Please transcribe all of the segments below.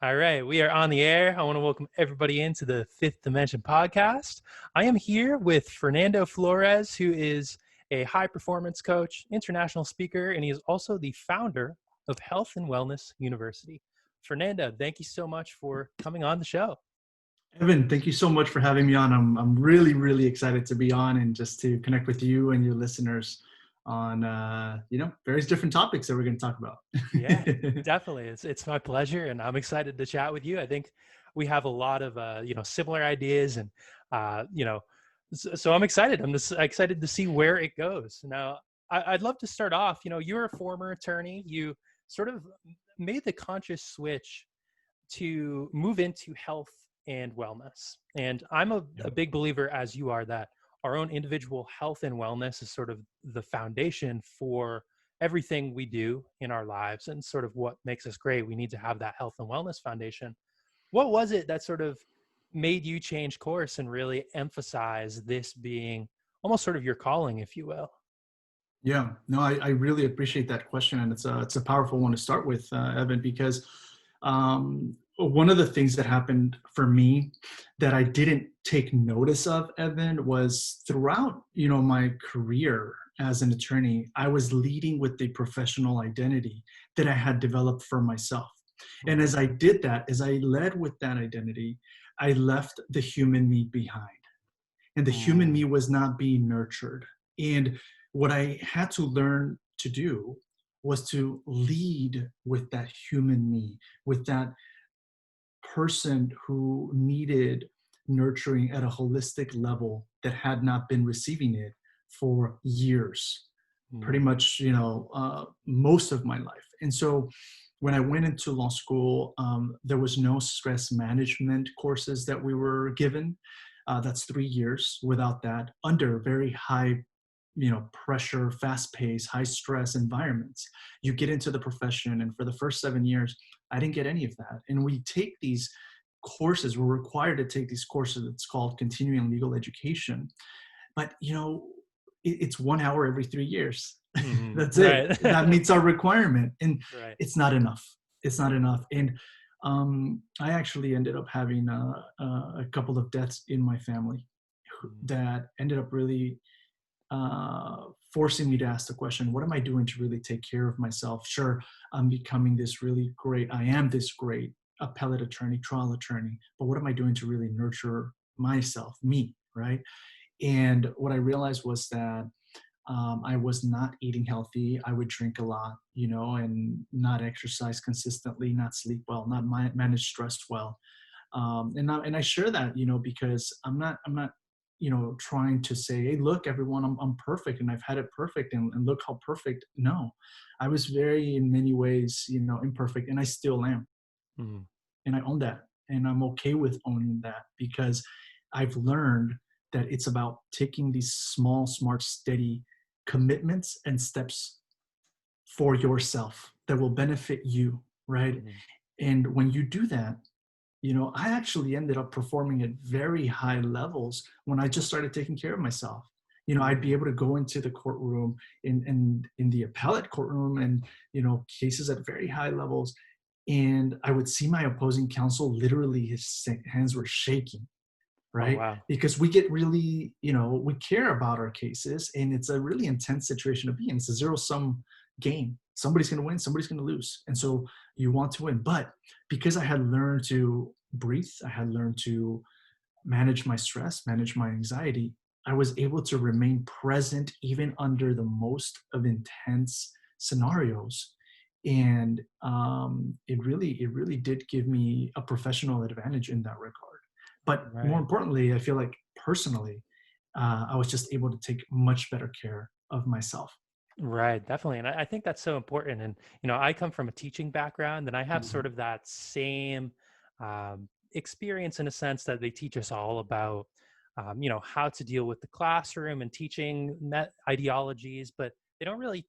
All right, we are on the air. I want to welcome everybody into the Fifth Dimension podcast. I am here with Fernando Flores, who is a high performance coach, international speaker, and he is also the founder of Health and Wellness University. Fernando, thank you so much for coming on the show. Evan, thank you so much for having me on. I'm really, really excited to be on and just to connect with you and your listeners on, various different topics that we're going to talk about. Yeah, definitely. It's my pleasure, and I'm excited to chat with you. I think we have a lot of similar ideas, and so I'm excited. I'm just excited to see where it goes. Now, I'd love to start off. You're a former attorney. You sort of made the conscious switch to move into health and wellness, and I'm a big believer, as you are, that our own individual health and wellness is sort of the foundation for everything we do in our lives and sort of what makes us great. We need to have that health and wellness foundation. What was it that sort of made you change course and really emphasize this being almost sort of your calling, if you will? Yeah, no, I really appreciate that question, and it's a powerful one to start with, Evan, because one of the things that happened for me that I didn't take notice of, Evan, was throughout my career as an attorney, I was leading with the professional identity that I had developed for myself. And as I did that, as I led with that identity, I left the human me behind. And the human me was not being nurtured. And what I had to learn to do was to lead with that human me, with that person who needed nurturing at a holistic level that had not been receiving it for years, pretty much, most of my life. And so when I went into law school, there was no stress management courses that we were given. That's 3 years. Without that, under very high pressure, fast paced, high stress environments, you get into the profession. And for the first 7 years, I didn't get any of that. And we take these courses, we're required to take these courses. It's called continuing legal education. But, it's 1 hour every 3 years. That's it. Right. That meets our requirement. And Right. it's not enough. It's not enough. And I actually ended up having a couple of deaths in my family that ended up really forcing me to ask the question, what am I doing to really take care of myself? Sure, I'm becoming this really great, I am this great appellate attorney, trial attorney, but what am I doing to really nurture myself, me, right? And what I realized was that I was not eating healthy. I would drink a lot, and not exercise consistently, not sleep well, not manage stress well. And I share that, because I'm not trying to say, hey, look, everyone, I'm perfect and I've had it perfect and look how perfect. No, I was very, in many ways, imperfect, and I still am. Mhm. And I own that. And I'm okay with owning that, because I've learned that it's about taking these small, smart, steady commitments and steps for yourself that will benefit you, right? Mhm. And when you do that, I actually ended up performing at very high levels when I just started taking care of myself. I'd be able to go into the courtroom in the appellate courtroom and, cases at very high levels. And I would see my opposing counsel, literally his hands were shaking, Oh, right? wow. Because we get really, we care about our cases, and it's a really intense situation to be in. It's a zero-sum game. Somebody's going to win, somebody's going to lose. And so you want to win. But because I had learned to breathe, I had learned to manage my stress, manage my anxiety, I was able to remain present even under the most of intense scenarios. And it really did give me a professional advantage in that regard. But more Right. importantly, I feel like personally, I was just able to take much better care of myself. Right, definitely. And I think that's so important. And, I come from a teaching background, and I have Mhm. sort of that same experience, in a sense that they teach us all about, how to deal with the classroom and teaching ideologies, but they don't really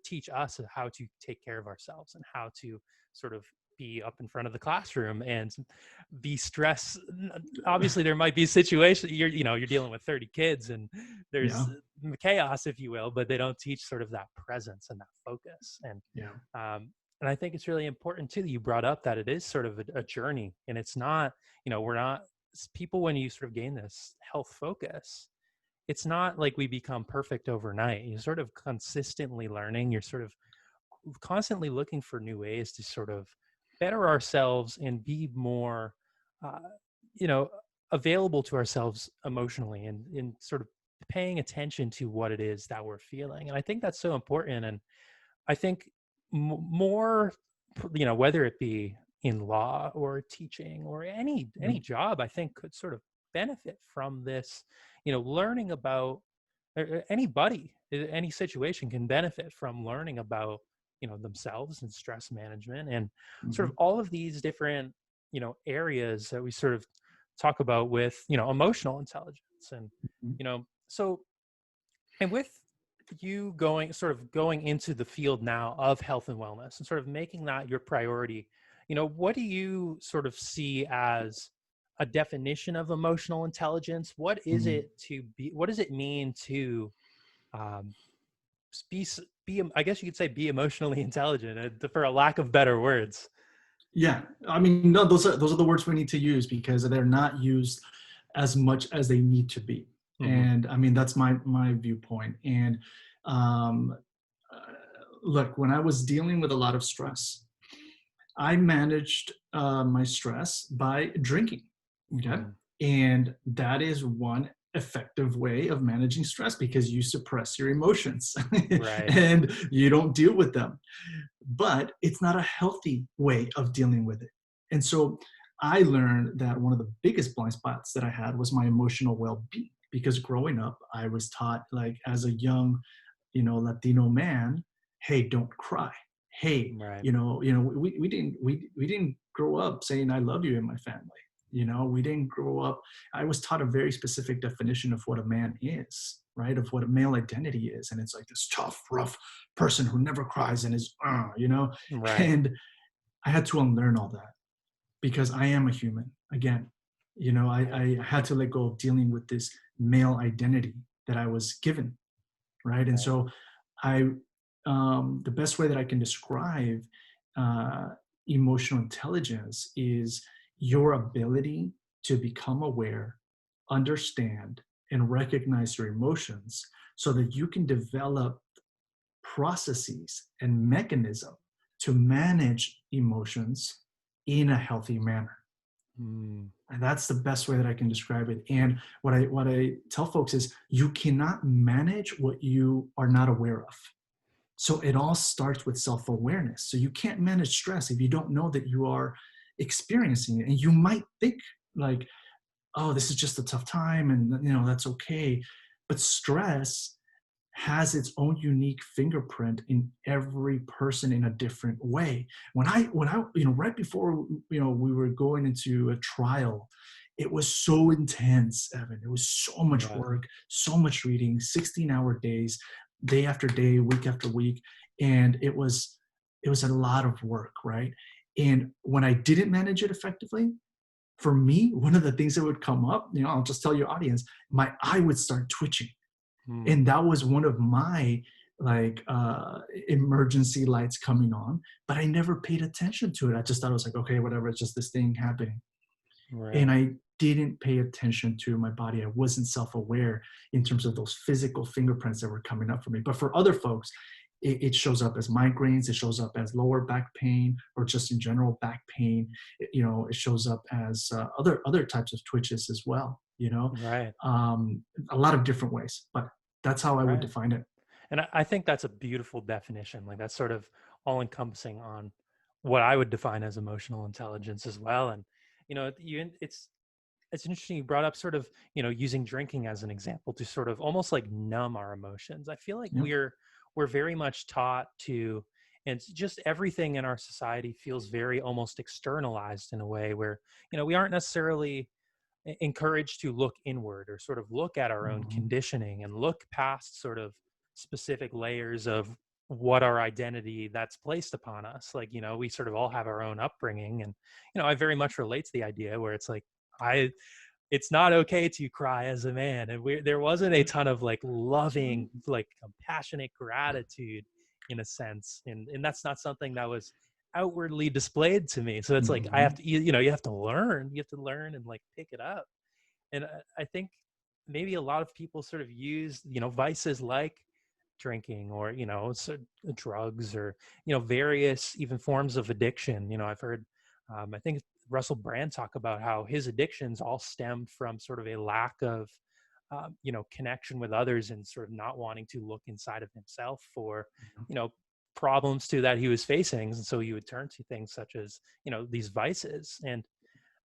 teach us how to take care of ourselves and how to sort of be up in front of the classroom and be stressed. Obviously, there might be situations you're dealing with 30 kids, and Yeah, there's chaos, if you will, but they don't teach sort of that presence and that focus. And yeah. And I think it's really important too that you brought up that it is sort of a journey, and it's not, we're not people, when you sort of gain this health focus, it's not like we become perfect overnight. You're sort of consistently learning. You're sort of constantly looking for new ways to sort of better ourselves and be more, uh, you know, available to ourselves emotionally, and in sort of paying attention to what it is that we're feeling. And I think that's so important. And I think more, whether it be in law or teaching or any Yep. job, I think could sort of benefit from this, learning about, or anybody, any situation can benefit from learning about, themselves and stress management and sort of Mhm. all of these different, areas that we sort of talk about with, emotional intelligence. And, Mhm. so, and with you going into the field now of health and wellness and sort of making that your priority, what do you sort of see as a definition of emotional intelligence? Mhm. What does it mean to, um, I guess you could say, be emotionally intelligent, for a lack of better words? Yeah, I mean, no, those are the words we need to use because they're not used as much as they need to be. Hmm. And I mean, that's my viewpoint. And um, uh, look, when I was dealing with a lot of stress, I managed my stress by drinking. Okay. Mm, And that is one effective way of managing stress because you suppress your emotions right. and you don't deal with them. But it's not a healthy way of dealing with it. And so I learned that one of the biggest blind spots that I had was my emotional well-being because growing up, I was taught, like, as a young, Latino man, hey, don't cry. Hey, Right. we didn't grow up saying I love you in my family. We didn't grow up. I was taught a very specific definition of what a man is, right? Of what a male identity is. And it's like this tough, rough person who never cries and is, Right. and I had to unlearn all that because I am a human again. Right. I had to let go of dealing with this male identity that I was given, right? And Right. so I, the best way that I can describe uh, emotional intelligence is your ability to become aware, understand, and recognize your emotions so that you can develop processes and mechanism to manage emotions in a healthy manner. Mm, And that's the best way that I can describe it. And what I tell folks is you cannot manage what you are not aware of. So it all starts with self-awareness. So you can't manage stress if you don't know that you are experiencing it. And you might think like, oh, this is just a tough time and that's okay. But stress has its own unique fingerprint in every person in a different way. When I right before we were going into a trial, it was so intense, Evan. It was so much yeah. work, so much reading, 16-hour days, day after day, week after week, and it was a lot of work, right? And when I didn't manage it effectively, for me, one of the things that would come up, I'll just tell your audience, my eye would start twitching, Mm, and that was one of my, like, emergency lights coming on, but I never paid attention to it. I just thought it was like, okay, whatever, it's just this thing happening. And right. I didn't pay attention to my body. I wasn't self-aware in terms of those physical fingerprints that were coming up for me. But for other folks, it shows up as migraines, it shows up as lower back pain, or just in general back pain. It shows up as other types of twitches as well, Right. a lot of different ways, but that's how I would Right. define it. And I think that's a beautiful definition. Like, that's sort of all encompassing on what I would define as emotional intelligence as well. And, it's interesting you brought up sort of, using drinking as an example to sort of almost like numb our emotions. I feel like Yeah. we're very much taught to, and it's just everything in our society feels very almost externalized in a way where, we aren't necessarily encouraged to look inward or sort of look at our own Mhm. conditioning and look past sort of specific layers of what our identity that's placed upon us. Like, we sort of all have our own upbringing. And, I very much relate to the idea where it's like, I it's not okay to cry as a man. And there wasn't a ton of like loving, like compassionate gratitude in a sense. And that's not something that was outwardly displayed to me. So it's like I have Mhm. to, you have to learn and like pick it up. And I think maybe a lot of people sort of use, vices like drinking or, drugs or, various even forms of addiction. I've heard, I think Russell Brand talk about how his addictions all stemmed from sort of a lack of, connection with others and sort of not wanting to look inside of himself for, you know, problems too that he was facing. And so he would turn to things such as, these vices. And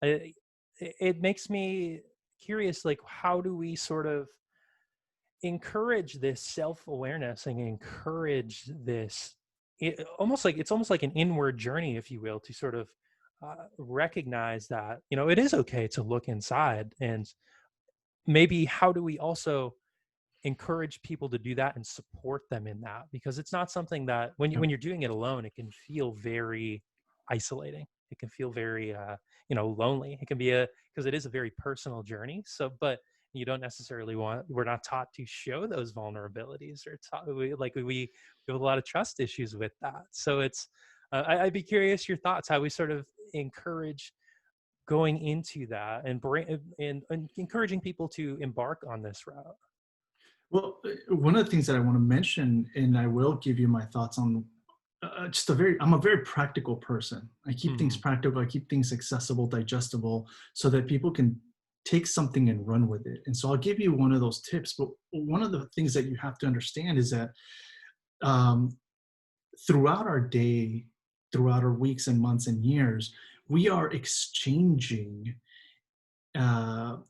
it makes me curious, like, how do we sort of encourage this self-awareness and encourage this, it's almost like an inward journey, if you will, to sort of recognize that, it is okay to look inside. And maybe how do we also encourage people to do that and support them in that, because it's not something that Yeah. when you're doing it alone, it can feel very isolating. It can feel very lonely. It can be because it is a very personal journey. So but you don't necessarily we're not taught to show those vulnerabilities, or we have a lot of trust issues with that. So it's I'd be curious your thoughts, how we sort of encourage going into that and and encouraging people to embark on this route. Well, one of the things that I want to mention, and I will give you my thoughts on, I'm a very practical person. I keep things Hmm. practical, I keep things accessible, digestible, so that people can take something and run with it. And so I'll give you one of those tips. But one of the things that you have to understand is that um, throughout our day, throughout our weeks and months and years, we are exchanging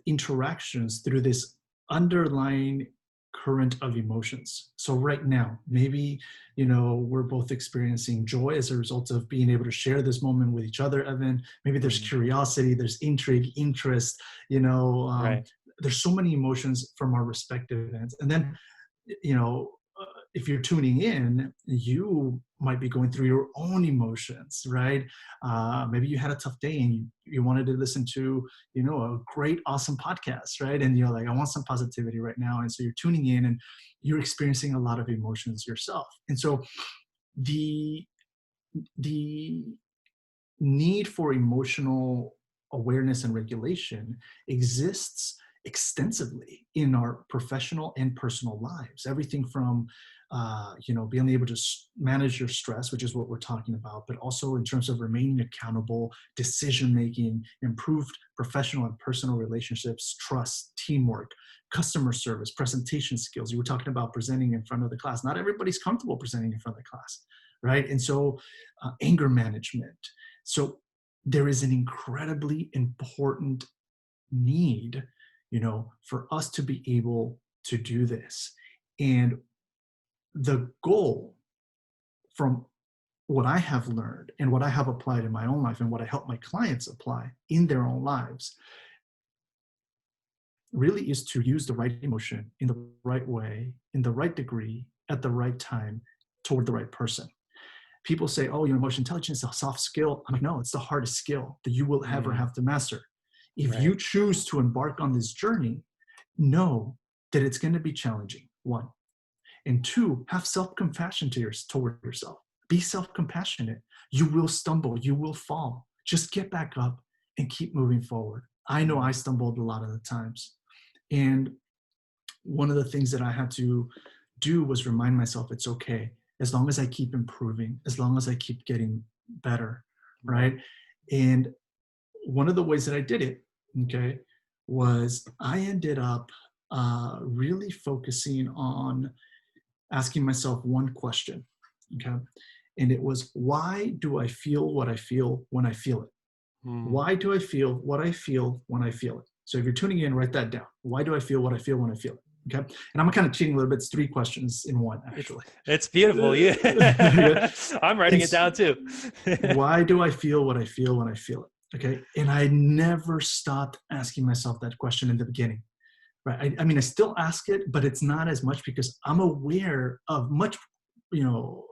interactions through this underlying current of emotions. So right now, maybe we're both experiencing joy as a result of being able to share this moment with each other, Evan. Maybe there's Hmm. curiosity, there's intrigue, interest. Right. There's so many emotions from our respective ends, and then you know, if you're tuning in, you might be going through your own emotions, right? Maybe you had a tough day and you wanted to listen to, a great, awesome podcast, right? And you're like, I want some positivity right now. And so you're tuning in and you're experiencing a lot of emotions yourself. And so the the need for emotional awareness and regulation exists extensively in our professional and personal lives. Everything from, being able to manage your stress, which is what we're talking about, but also in terms of remaining accountable, decision making, improved professional and personal relationships, trust, teamwork, customer service, presentation skills. You were talking about presenting in front of the class. Not everybody's comfortable presenting in front of the class, right? And so, anger management. So there is an incredibly important need, for us to be able to do this. And the goal, from what I have learned and what I have applied in my own life and what I help my clients apply in their own lives, really is to use the right emotion in the right way, in the right degree, at the right time, toward the right person. People say, oh, emotional intelligence is a soft skill. I'm like, no, it's the hardest skill that you will ever Mm, have to master. If right. you choose to embark on this journey, know that it's going to be challenging, one. And two, have self-compassion toward yourself. Be self-compassionate. You will stumble, you will fall. Just get back up and keep moving forward. I know I Mm, stumbled a lot of the times. And one of the things that I had to do was remind myself it's okay, as long as I keep improving, as long as I keep getting better, right. right? And one of the ways that I did it, okay, was I ended up really focusing on asking myself one question, okay? And it was, why do I feel what I feel when I feel it? Mm. Why do I feel what I feel when I feel it? So if you're tuning in, write that down. Why do I feel what I feel when I feel it? Okay. And I'm kind of cheating a little bit. It's three questions in one, It's actually. it's beautiful. Yeah. Okay. I'm writing it It's, down too. why do I feel what I feel when I feel it? Okay. And I never stopped asking myself that question in the beginning. Right. I mean, I still ask it, but it's not as much because I'm aware of much, you know,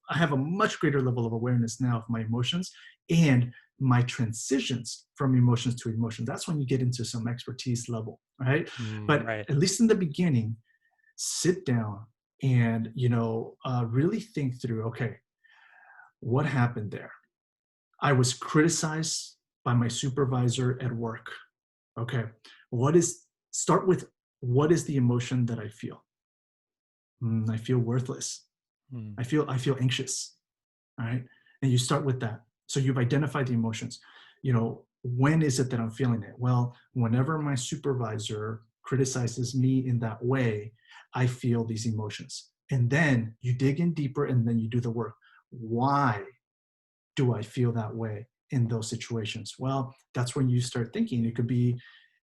I have a much greater level of awareness now of my emotions and my transitions from emotions to emotion. That's when you get into some expertise level, right? Mm, But right. at least in the beginning, sit down and really think through. Okay, What happened there? I was criticized by my supervisor at work. Okay. Start with what is the emotion that I feel? I feel worthless. Mm. I feel anxious. All right. And you start with that. So you've identified the emotions. When is it that I'm feeling it? Well, whenever my supervisor criticizes me in that way, I feel these emotions. And then you dig in deeper and then you do the work. Why do I feel that way in those situations? Well, that's when you start thinking. It could be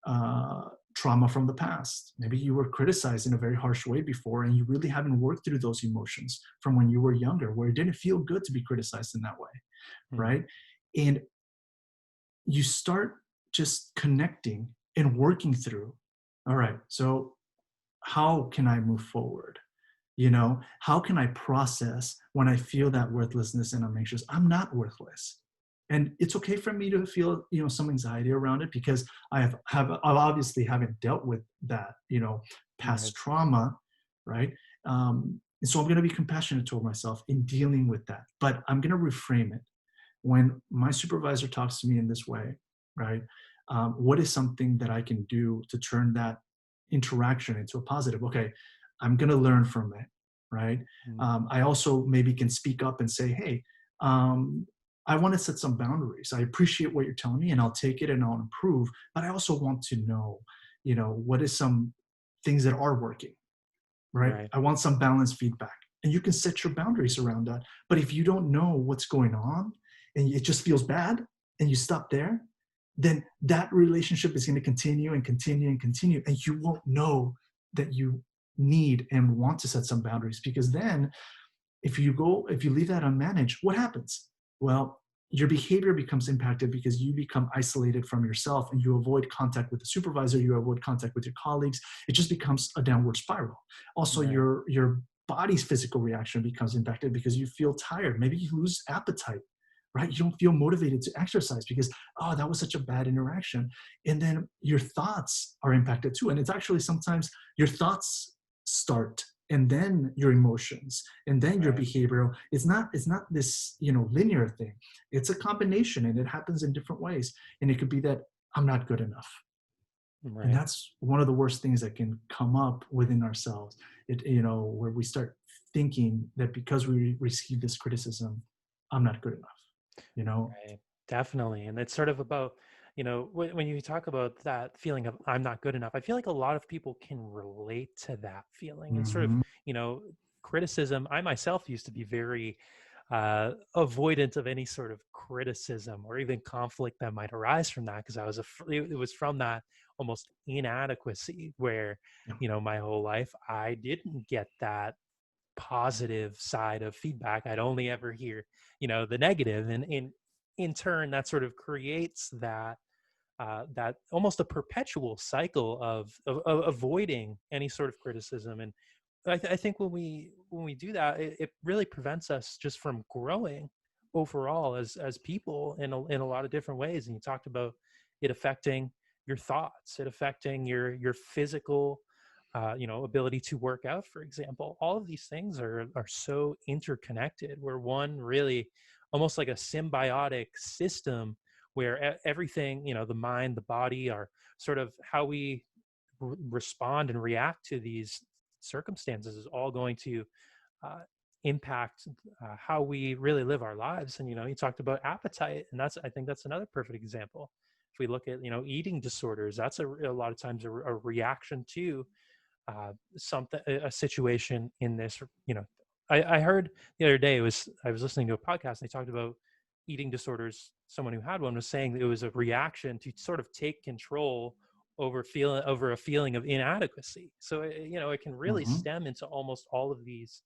uh, trauma from the past. Maybe you were criticized in a very harsh way before, and you really haven't worked through those emotions from when you were younger, where it didn't feel good to be criticized in that way, Mm. right? And you start just connecting and working through. All right, so how can I move forward? How can I process when I feel that worthlessness and I'm anxious? I'm not worthless. And it's okay for me to feel, some anxiety around it, because I obviously haven't dealt with that, Right. past trauma, right? And so I'm going to be compassionate toward myself in dealing with that, but I'm going to reframe it. When my supervisor talks to me in this way, right? What is something that I can do to turn that interaction into a positive? Okay, I'm going to learn from it, right? Mm. I also maybe can speak up and say, hey, I want to set some boundaries. I appreciate what you're telling me, and I'll take it and I'll improve. But I also want to know, what is some things that are working, right? Right. I want some balanced feedback. And you can set your boundaries around that. But if you don't know what's going on and it just feels bad and you stop there, then that relationship is going to continue and continue and continue. And you won't know that you need and want to set some boundaries, because then if you leave that unmanaged, what happens? Well, your behavior becomes impacted because you become isolated from yourself and you avoid contact with the supervisor, you avoid contact with your colleagues. It just becomes a downward spiral. Also, Right. your body's physical reaction becomes impacted because you feel tired. Maybe you lose appetite, right? You don't feel motivated to exercise because, oh, that was such a bad interaction. And then your thoughts are impacted too. And it's actually sometimes your thoughts start and then your emotions and then your Right. behavioral. It's not this linear thing. It's a combination, and it happens in different ways. And it could be that I'm not good enough, and Right. that's one of the worst things that can come up within ourselves. Where we start thinking that because we receive this criticism, I'm not good enough. you know Right. Definitely. And it's sort of about, when you talk about that feeling of I'm not good enough, I feel like a lot of people can relate to that feeling and sort of, hmm you know, criticism. I myself used to be very avoidant of any sort of criticism or even conflict that might arise from that, because it was from that almost inadequacy where, yeah. my whole life I didn't get that positive side of feedback. I'd only ever hear, the negative, and in turn, that sort of creates that almost a perpetual cycle of avoiding any sort of criticism. And I think when we do that, it really prevents us just from growing overall as people in a lot of different ways. And you talked about it affecting your thoughts, it affecting your physical, ability to work out, for example. All of these things are so interconnected. We're one really almost like a symbiotic system where everything, the mind, the body, are sort of how we respond and react to these circumstances is all going to uh, impact how we really live our lives. And you talked about appetite, and I think that's another perfect example. If we look at eating disorders, that's a lot of times a reaction to something, a situation in this. I heard the other day, I was listening to a podcast. They talked about eating disorders. Someone who had one was saying that it was a reaction to sort of take control over a feeling of inadequacy. So it can really hmm stem into almost all of these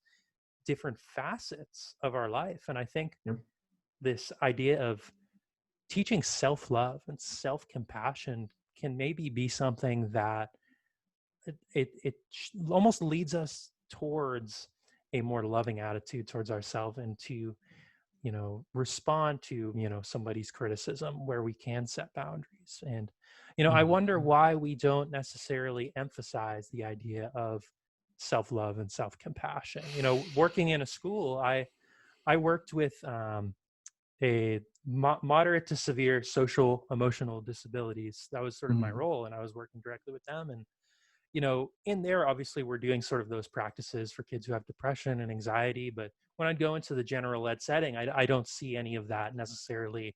different facets of our life. And I think Yep. this idea of teaching self-love and self-compassion can maybe be something that almost leads us towards a more loving attitude towards ourselves, and to respond to somebody's criticism where we can set boundaries. And I wonder hmm why we don't necessarily emphasize the idea of self-love and self-compassion. Working in a school, I worked with a moderate to severe social emotional disabilities. That was sort of my Mm, role, and I was working directly with them. And in there, obviously, we're doing sort of those practices for kids who have depression and anxiety. But when I go into the general ed setting, I don't see any of that necessarily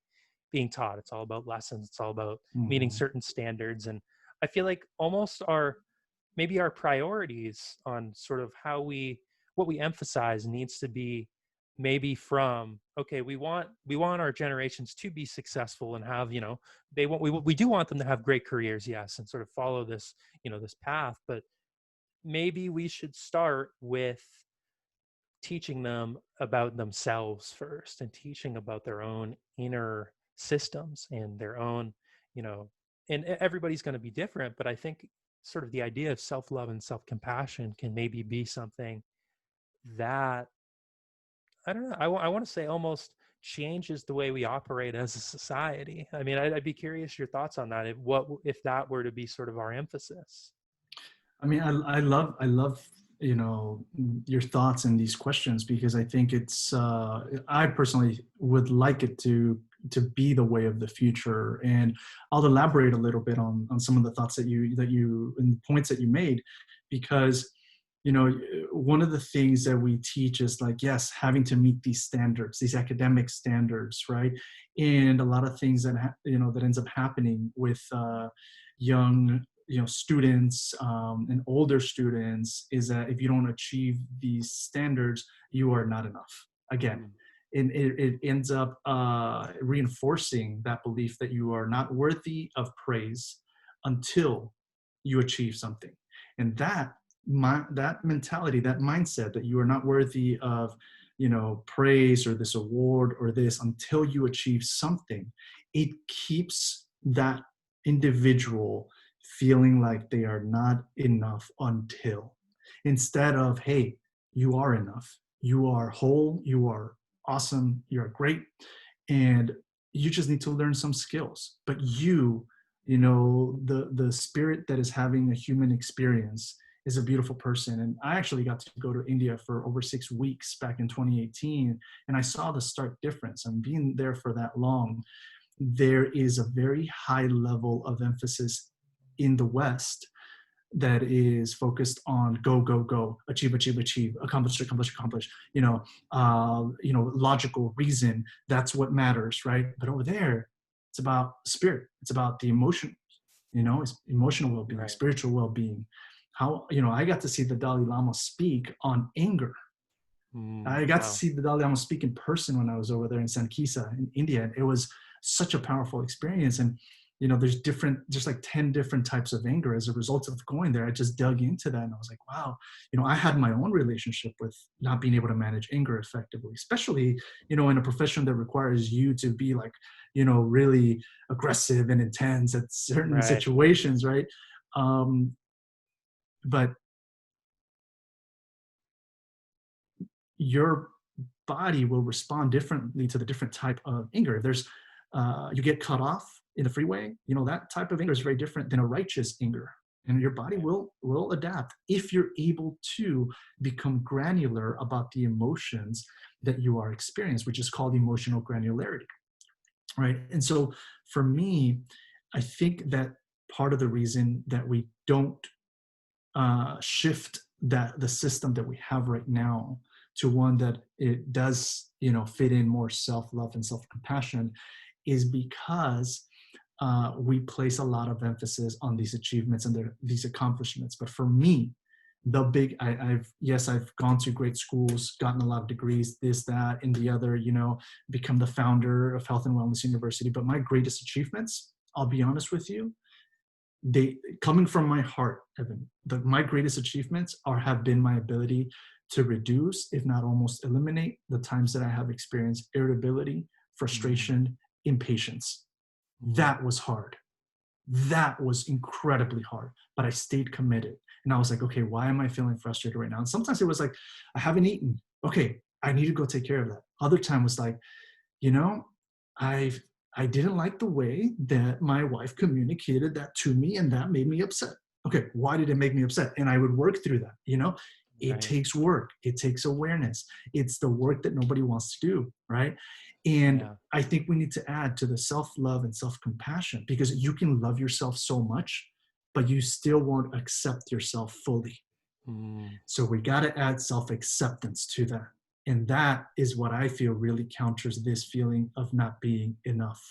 being taught. It's all about lessons. It's all about meeting mhm, certain standards. And I feel like almost maybe our priorities on sort of what we emphasize needs to be maybe from, okay, we want our generations to be successful and have, we do want them to have great careers, yes, and sort of follow this path. But maybe we should start with teaching them about themselves first, and teaching about their own inner systems and their own, you know and everybody's going to be different, but I think sort of the idea of self-love and self-compassion can maybe be something that, I don't know, I want to say almost changes the way we operate as a society. I mean, I'd be curious your thoughts on that, if that were to be sort of our emphasis. I mean, I love, your thoughts and these questions, because I think I personally would like it to be the way of the future. And I'll elaborate a little bit on some of the thoughts that you and points that you made, because, one of the things that we teach is like, yes, having to meet these standards, these academic standards, right? And a lot of things that ends up happening with young students, and older students, is that if you don't achieve these standards, you are not enough again. Mm, And it ends up reinforcing that belief that you are not worthy of praise until you achieve something. And that mentality, that mindset that you are not worthy of praise or this award or this until you achieve something, it keeps that individual feeling like they are not enough until, instead of, hey, you are enough, you are whole, you are awesome, you're great, and you just need to learn some skills. But the spirit that is having a human experience is a beautiful person. And I actually got to go to India for over 6 weeks back in 2018, and I saw the stark difference. And being there for that long, there is a very high level of emphasis in the West that is focused on go, go, go, achieve, achieve, achieve, accomplish, accomplish, accomplish. Logical reason. That's what matters, right? But over there, it's about spirit. It's about the emotion. It's emotional well-being, right. spiritual well-being. How I got to see the Dalai Lama speak on anger. I got to Wow. see the Dalai Lama speak in person when I was over there in Sankisa in India. And it was such a powerful experience. And, there's like 10 different types of anger as a result of going there. I just dug into that and I was like, wow, I had my own relationship with not being able to manage anger effectively, especially, in a profession that requires you to be like, really aggressive and intense at certain Right. situations, right? But your body will respond differently to the different type of anger. If there's you get cut off in the freeway, that type of anger is very different than a righteous anger. And your body Right. will adapt if you're able to become granular about the emotions that you are experiencing, which is called emotional granularity, right? And so for me, I think that part of the reason that we don't shift the system that we have right now to one that it does fit in more self-love and self-compassion is because we place a lot of emphasis on these achievements and these accomplishments. But for me, the big I've gone to great schools, gotten a lot of degrees, this, that, and the other, become the founder of Health and Wellness University. But my greatest achievements, I'll be honest with you, they coming from my heart, Evan, my greatest achievements have been my ability to reduce, if not almost eliminate, the times that I have experienced irritability, Mm, frustration, impatience. mm, That was hard. That was incredibly hard, but I stayed committed. And I was like, okay, why am I feeling frustrated right now? And sometimes it was like, I haven't eaten. Okay, I need to go take care of that. Other time was like, you know, I I didn't like the way that my wife communicated that to me, and that made me upset. Okay, why did it make me upset? And I would work through that. It Right. takes work. It takes awareness. It's the work that nobody wants to do, right? And Yeah. I think we need to add to the self-love and self-compassion, because you can love yourself so much, but you still won't accept yourself fully. Mm, So we got to add self-acceptance to that. And that is what I feel really counters this feeling of not being enough.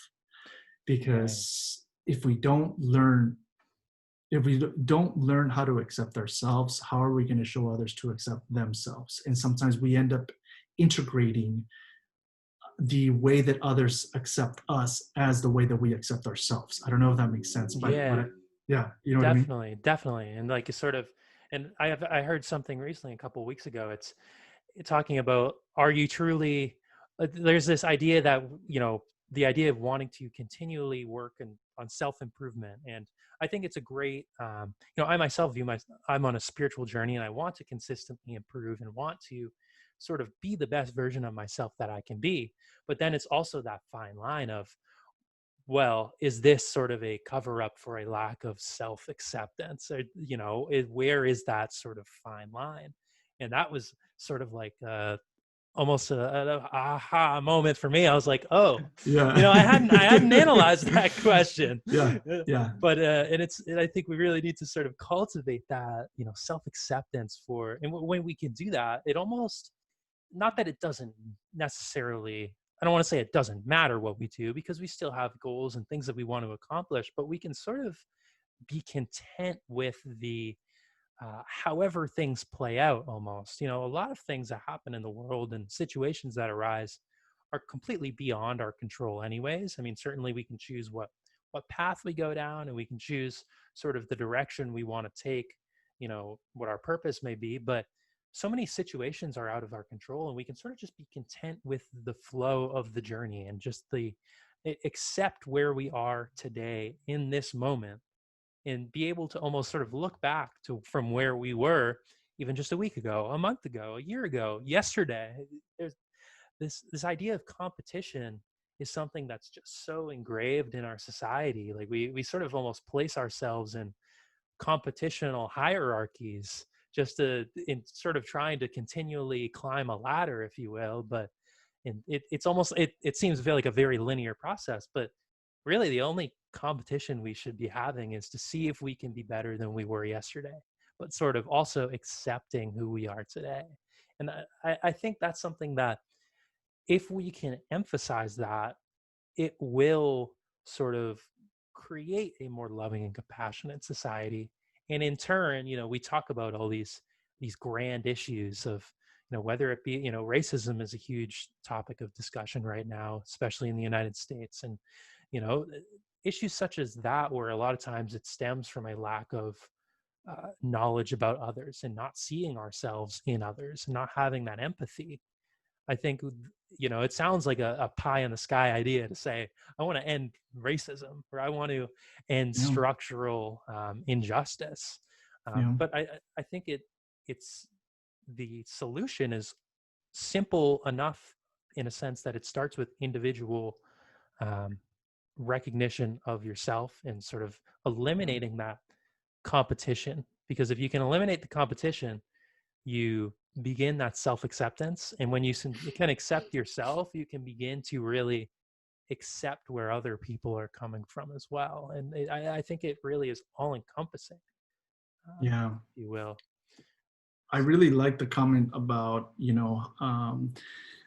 right. Because if we don't learn how to accept ourselves, how are we going to show others to accept themselves? And sometimes we end up integrating the way that others accept us as the way that we accept ourselves. I don't know if that makes sense, but Yeah. yeah, you know what I mean? Definitely, definitely, and like it's sort of, and I heard something recently a couple of weeks ago. It's talking about, are you truly, there's this idea that, the idea of wanting to continually work and on self-improvement. And I think it's a great, I myself I'm on a spiritual journey, and I want to consistently improve and want to sort of be the best version of myself that I can be. But then it's also that fine line of, well, is this sort of a cover up for a lack of self acceptance? Or, where is that sort of fine line? And that was sort of like almost an aha moment for me. I was like, oh, Yeah. I hadn't analyzed that question. Yeah. Yeah. But and I think we really need to sort of cultivate that, self acceptance for, and when we can do that, it almost, not that it doesn't necessarily, I don't want to say it doesn't matter what we do, because we still have goals and things that we want to accomplish, but we can sort of be content with the however things play out. Almost, a lot of things that happen in the world and situations that arise are completely beyond our control anyways. I mean, certainly we can choose what path we go down, and we can choose sort of the direction we want to take, what our purpose may be. But so many situations are out of our control, and we can sort of just be content with the flow of the journey, and just accept where we are today in this moment, and be able to almost sort of look back to from where we were even just a week ago, a month ago, a year ago, yesterday. There's this idea of competition is something that's just so engraved in our society. Like we sort of almost place ourselves in competitional hierarchies, just in sort of trying to continually climb a ladder, if you will. But it's almost, it seems like a very linear process, but really the only competition we should be having is to see if we can be better than we were yesterday, but sort of also accepting who we are today. And I think that's something that, if we can emphasize that, it will sort of create a more loving and compassionate society. And in turn, we talk about all these grand issues of, whether it be, racism is a huge topic of discussion right now, especially in the United States. And, you know, issues such as that, where a lot of times it stems from a lack of knowledge about others, and not seeing ourselves in others, and not having that empathy. I think, it sounds like a pie in the sky idea to say, I want to end racism, or I want to end Yeah. structural injustice. Yeah. But I think it's the solution is simple enough, in a sense that it starts with individual um, recognition of yourself, and sort of Yeah. eliminating that competition. Because if you can eliminate the competition, you begin that self-acceptance. And when you can accept yourself, you can begin to really accept where other people are coming from as well. And I think it really is all encompassing, Yeah. if you will. I really like the comment about,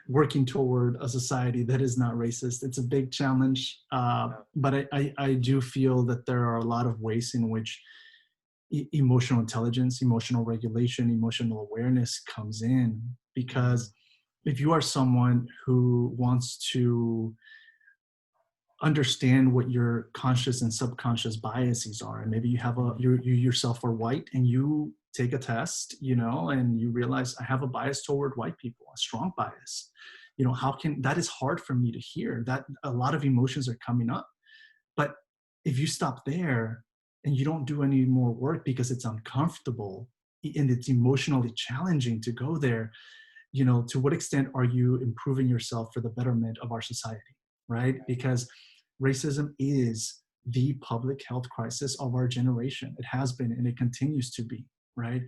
working toward a society that is not racist. It's a big challenge, Yeah. but I do feel that there are a lot of ways in which emotional intelligence, emotional regulation, emotional awareness comes in. Mm, Because if you are someone who wants to understand what your conscious and subconscious biases are, and maybe you have mm, you yourself are white, and you take a test, and you realize, I have a bias toward white people, a strong bias. How can that, is hard for me to hear that a lot of emotions are coming up. But if you stop there and you don't do any more work because it's uncomfortable and it's emotionally challenging to go there, to what extent are you improving yourself for the betterment of our society, right? Because racism is the public health crisis of our generation. It has been, and it continues to be, right?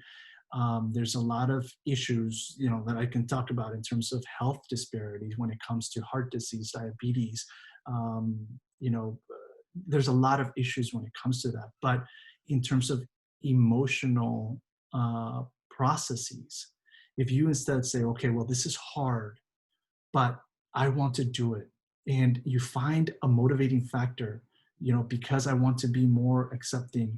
There's a lot of issues, that I can talk about in terms of health disparities when it comes to heart disease, diabetes. Um, you know, there's a lot of issues when it comes to that. But in terms of emotional processes, if you instead say, okay, well, this is hard, but I want to do it. And you find a motivating factor, because I want to be more accepting,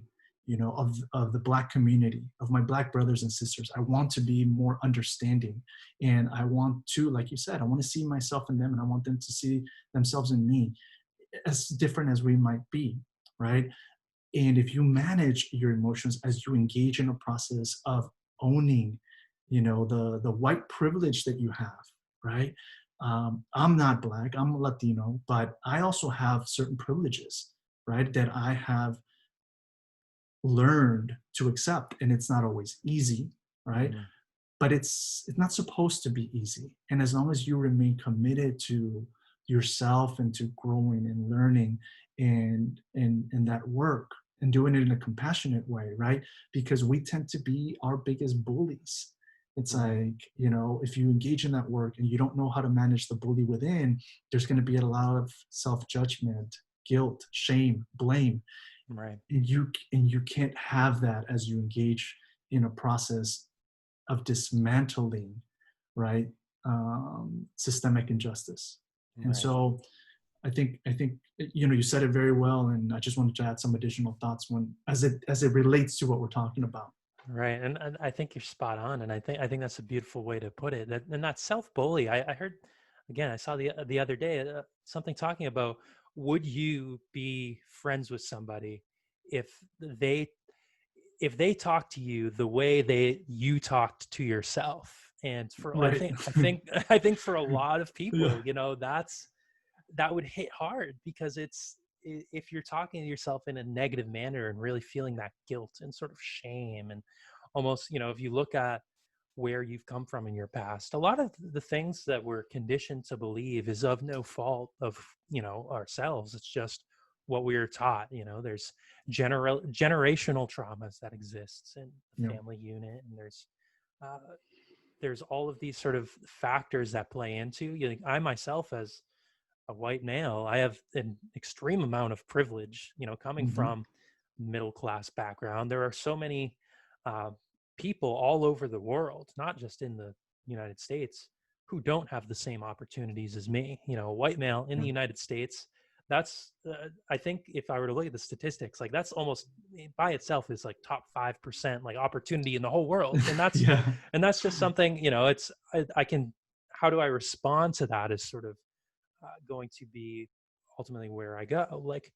of the Black community, of my Black brothers and sisters. I want to be more understanding. And I want to, like you said, I want to see myself in them, and I want them to see themselves in me, as different as we might be, right? And if you manage your emotions as you engage in a process of owning, the white privilege that you have, right? I'm not Black, I'm Latino, but I also have certain privileges, right? That I have learned to accept, and it's not always easy, right? Mhm. But it's not supposed to be easy. And as long as you remain committed to yourself and to growing and learning and that work, and doing it in a compassionate way, right? Because we tend to be our biggest bullies. It's Right. like, if you engage in that work and you don't know how to manage the bully within, there's going to be a lot of self-judgment, guilt, shame, blame. Right. And you can't have that as you engage in a process of dismantling, right, systemic injustice. And Right. so I think you said it very well, and I just wanted to add some additional thoughts as it relates to what we're talking about. Right. And I think you're spot on. And I think that's a beautiful way to put it. And that self-bully, I heard, again, I saw the other day something talking about, would you be friends with somebody if they if they talk to you the way you talked to yourself? And for I Right. think I think I think for a lot of Yeah. people, that would hit hard, because if you're talking to yourself in a negative manner and really feeling that guilt and sort of shame, and almost, if you look at where you've come from in your past, a lot of the things that we're conditioned to believe is of no fault of, ourselves. It's just what we were taught. There's generational traumas that exists in the Yeah. family unit, and uh, there's all of these sort of factors that play into, I myself, as a white male, I have an extreme amount of privilege, coming Hmm. from middle class background. There are so many uh, people all over the world, not just in the United States, who don't have the same opportunities as me. A white male in Yeah. the United States, that's, I think if I were to look at the statistics, like that's almost by itself is like top 5% like opportunity in the whole world. And that's, Yeah. and that's just something, I can, how do I respond to that is sort of going to be ultimately where I go. Like,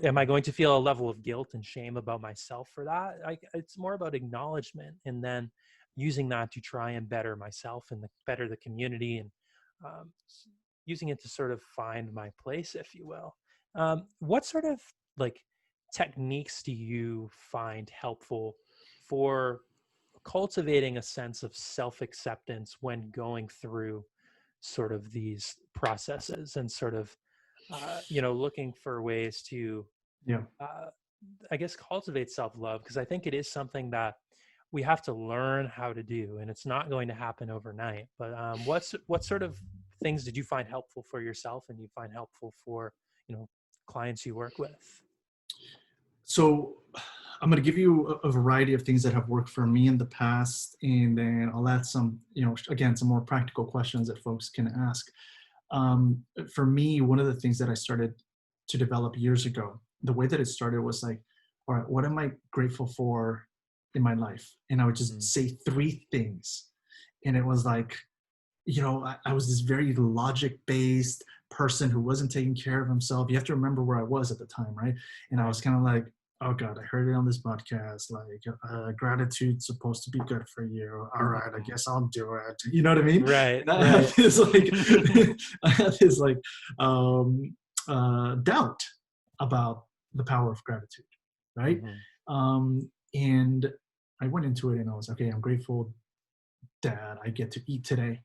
am I going to feel a level of guilt and shame about myself for that? It's more about acknowledgement, and then using that to try and better myself and better the community, and um, using it to sort of find my place, if you will. What sort of like techniques do you find helpful for cultivating a sense of self-acceptance when going through sort of these processes, and sort of looking for ways to Yeah. uh, I guess cultivate self-love? Because I think it is something that we have to learn how to do, and it's not going to happen overnight. But what sort of things did you find helpful for yourself, and you find helpful for clients you work with? So I'm going to give you a variety of things that have worked for me in the past, and then I'll add some, again, some more practical questions that folks can ask. For me, one of the things that I started to develop years ago, the way that it started was like, all right, what am I grateful for in my life? And I would just Mm. say three things. And it was like, I was this very logic based person who wasn't taking care of himself. You have to remember where I was at the time, right? And I Right. was kind of like, oh God, I heard it on this podcast. Like, gratitude's supposed to be good for you. All right, I guess I'll do it. You know what I mean? Right. And I had Right. this like, I had this like doubt about the power of gratitude, right? Hmm. And I went into it and I was okay. I'm grateful that I get to eat today.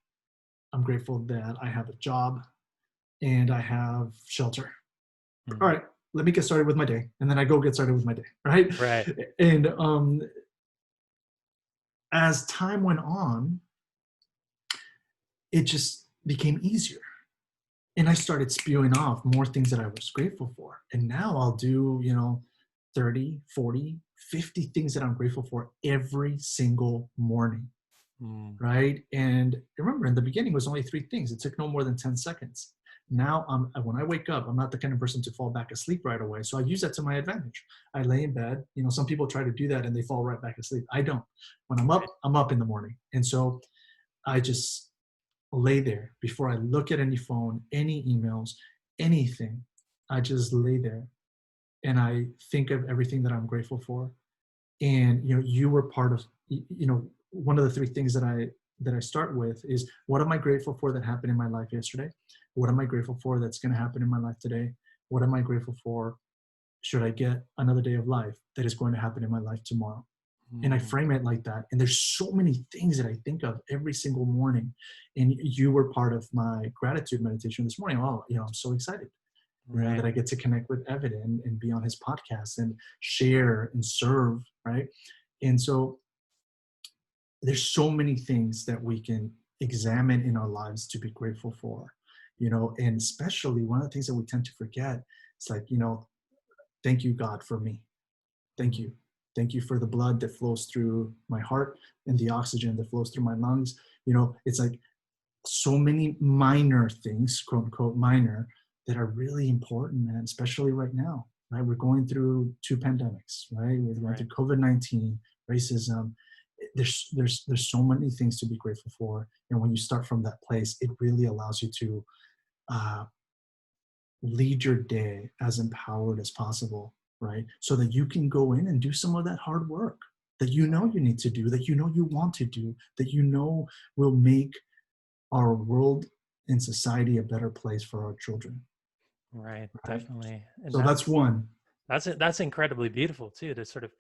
I'm grateful that I have a job and I have shelter. All Hmm. right, let me get started with my day. And then I go get started with my day, right? Right. And as time went on, it just became easier. And I started spewing off more things that I was grateful for. And now I'll do, 30, 40, 50 things that I'm grateful for every single morning. Mm, Right. And remember, in the beginning, it was only three things. It took no more than 10 seconds. Now, when I wake up, I'm not the kind of person to fall back asleep right away. So I use that to my advantage. I lay in bed. Some people try to do that and they fall right back asleep. I don't. When right. I'm up in the morning. And so I just lay there before I look at any phone, any emails, anything. I just lay there and I think of everything that I'm grateful for. And you were part of, one of the three things that I start with is, what am I grateful for that happened in my life yesterday? What am I grateful for that's going to happen in my life today? What am I grateful for should I get another day of life that is going to happen in my life tomorrow? And I Mm, frame it like that. And there's so many things that I think of every single morning. And you were part of my gratitude meditation this morning. Oh, I'm so excited, right. that I get to connect with Evan and be on his podcast and share and serve, right? And so there's so many things that we can examine in our lives to be grateful for, and especially one of the things that we tend to forget, it's like, thank you, God, for me. Thank Mm, you. Thank you for the blood that flows through my heart and the oxygen that flows through my lungs. It's like so many minor things, quote unquote minor, that are really important, and especially right now, right? We're going through two pandemics, right? We're going right. through COVID-19, racism. There's so many things to be grateful for, and when you start from that place, it really allows you to uh, lead your day as empowered as possible, right? So that you can go in and do some of that hard work that you need to do, that you want to do, that will make our world and society a better place for our children, Right. right? Definitely. And So that's one. that's incredibly beautiful too, to sort of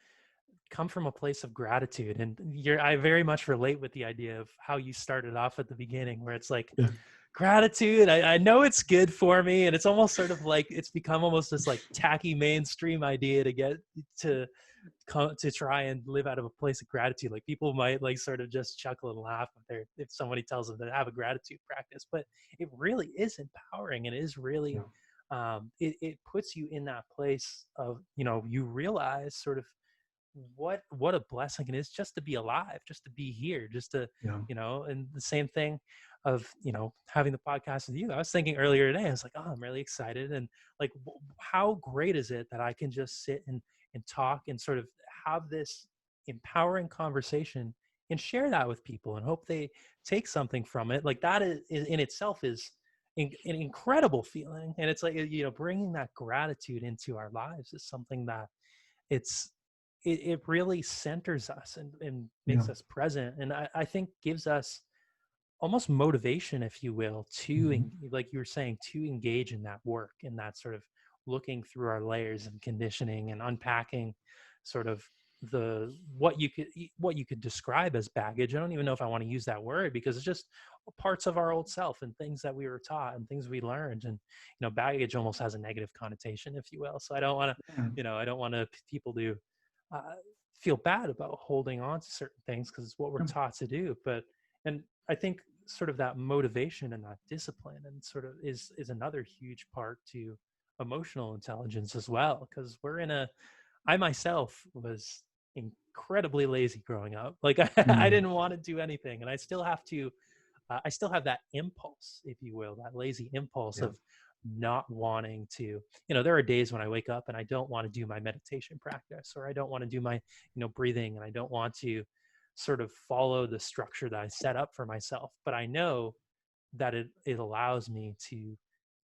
come from a place of gratitude. And I very much relate with the idea of how you started off at the beginning, where it's like, Yeah, gratitude, I know it's good for me, and it's almost sort of like it's become almost this like tacky mainstream idea to get to to try and live out of a place of gratitude. Like people might like sort of just chuckle and laugh if somebody tells them to have a gratitude practice, but it really is empowering, and it is really yeah, it puts you in that place of, you realize sort of what a blessing it is just to be alive, just to be here, just to, yeah, and the same thing of, having the podcast with you. I was thinking earlier today, I was like, oh, I'm really excited. And like, how great is it that I can just sit and talk and sort of have this empowering conversation and share that with people and hope they take something from it. Like that is in itself is an incredible feeling. And it's like, bringing that gratitude into our lives is something that it's it really centers us and yeah. makes us present, and I think gives us almost motivation, if you will, to Mhm. like you were saying, to engage in that work and that sort of looking through our layers and conditioning and unpacking sort of the what you could describe as baggage. I don't even know if I want to use that word, because it's just parts of our old self and things that we were taught and things we learned. And baggage almost has a negative connotation, if you will, so I don't want to, Yeah, I don't want to people to uh, feel bad about holding on to certain things because it's what we're yeah, taught to do. But and I think sort of that motivation and that discipline and sort of is another huge part to emotional intelligence as well, because I myself was incredibly lazy growing up. Like I mm, didn't want to do anything, and I still have to I still have that impulse, if you will, that lazy impulse yeah, of not wanting to, there are days when I wake up and I don't want to do my meditation practice, or I don't want to do my, breathing, and I don't want to sort of follow the structure that I set up for myself. But I know that it allows me to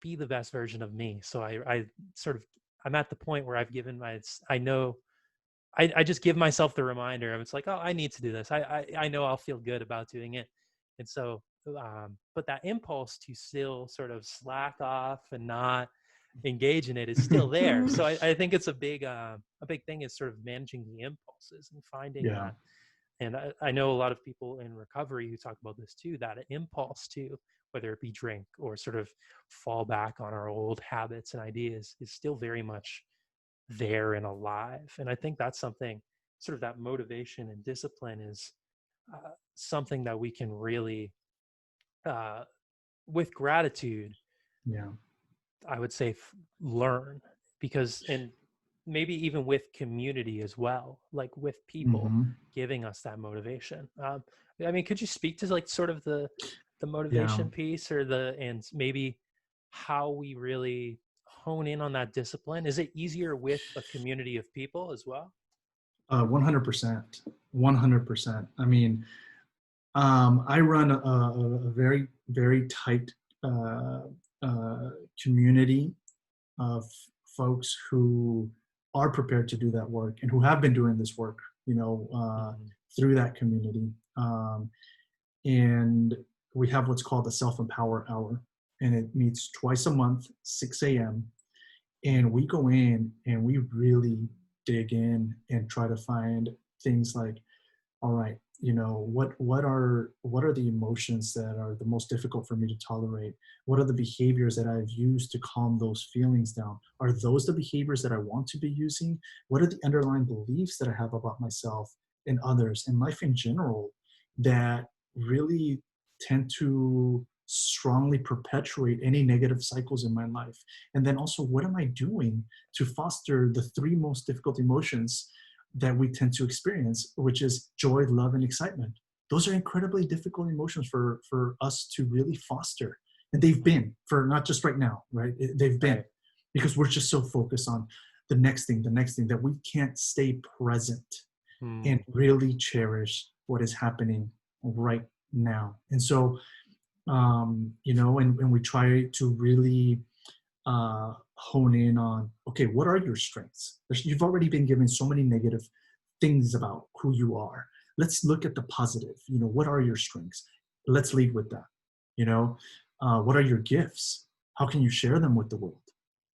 be the best version of me. So I sort of, I'm at the point where I've given I know I just give myself the reminder of, it's like, oh, I need to do this. I know I'll feel good about doing it. And so, but that impulse to still sort of slack off and not engage in it is still there. So I think it's a big thing is sort of managing the impulses and finding yeah, that. And I know a lot of people in recovery who talk about this too, that impulse to, whether it be drink or sort of fall back on our old habits and ideas, is still very much there and alive. And I think that's something, sort of that motivation and discipline is something that we can really, uh, with gratitude, Yeah. I would say, learn, because, and maybe even with community as well, like with people Hmm. giving us that motivation. I mean, could you speak to like sort of the Yeah. motivation piece, or the, and maybe how we really hone in on that discipline? Is it easier with a community of people as well? 100%. 100%. I mean, I run a very, very tight uh, uh, community of folks who are prepared to do that work and who have been doing this work, Mhm. through that community. And we have what's called the Self Empower Hour, and it meets twice a month, 6 a.m. And we go in and we really dig in and try to find things like, all right, what are the emotions that are the most difficult for me to tolerate? What are the behaviors that I've used to calm those feelings down? Are those the behaviors that I want to be using? What are the underlying beliefs that I have about myself and others and life in general that really tend to strongly perpetuate any negative cycles in my life? And then also, what am I doing to foster the three most difficult emotions that we tend to experience, which is joy, love, and excitement? Those are incredibly difficult emotions for us to really foster. And they've Mhm. been, for not just right now, right? They've been, Right. because we're just so focused on the next thing, that we can't stay present and Mm. really cherish what is happening right now. And so, and we try to really hone in on, okay, what are your strengths? You've already been given so many negative things about who you are. Let's look at the positive. What are your strengths? Let's lead with that. What are your gifts? How can you share them with the world?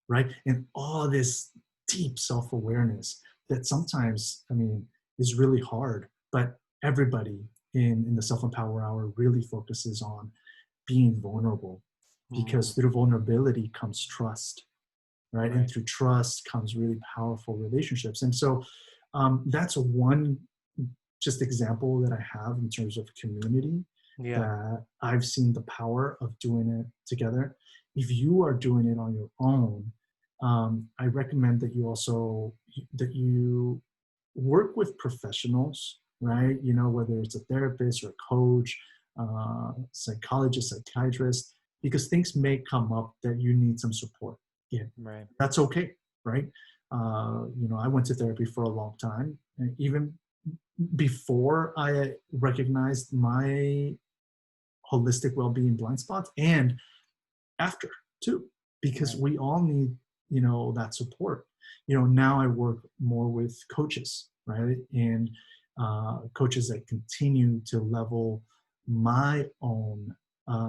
Right? And all this deep self-awareness that sometimes, I mean, is really hard, but everybody in the Self-Empower Hour really focuses on being vulnerable, because Mm. through vulnerability comes trust, right? And Right. through trust comes really powerful relationships. And so that's one just example that I have in terms of community, Yeah. that I've seen the power of doing it together. If you are doing it on your own, I recommend that you work with professionals, right? Whether it's a therapist or a coach, psychologist, psychiatrist, because things may come up that you need some support in. Right. That's okay, right? I went to therapy for a long time, and even before I recognized my holistic well-being blind spots, and after too, because Right. we all need, that support. Now I work more with coaches, right? And coaches that continue to level my own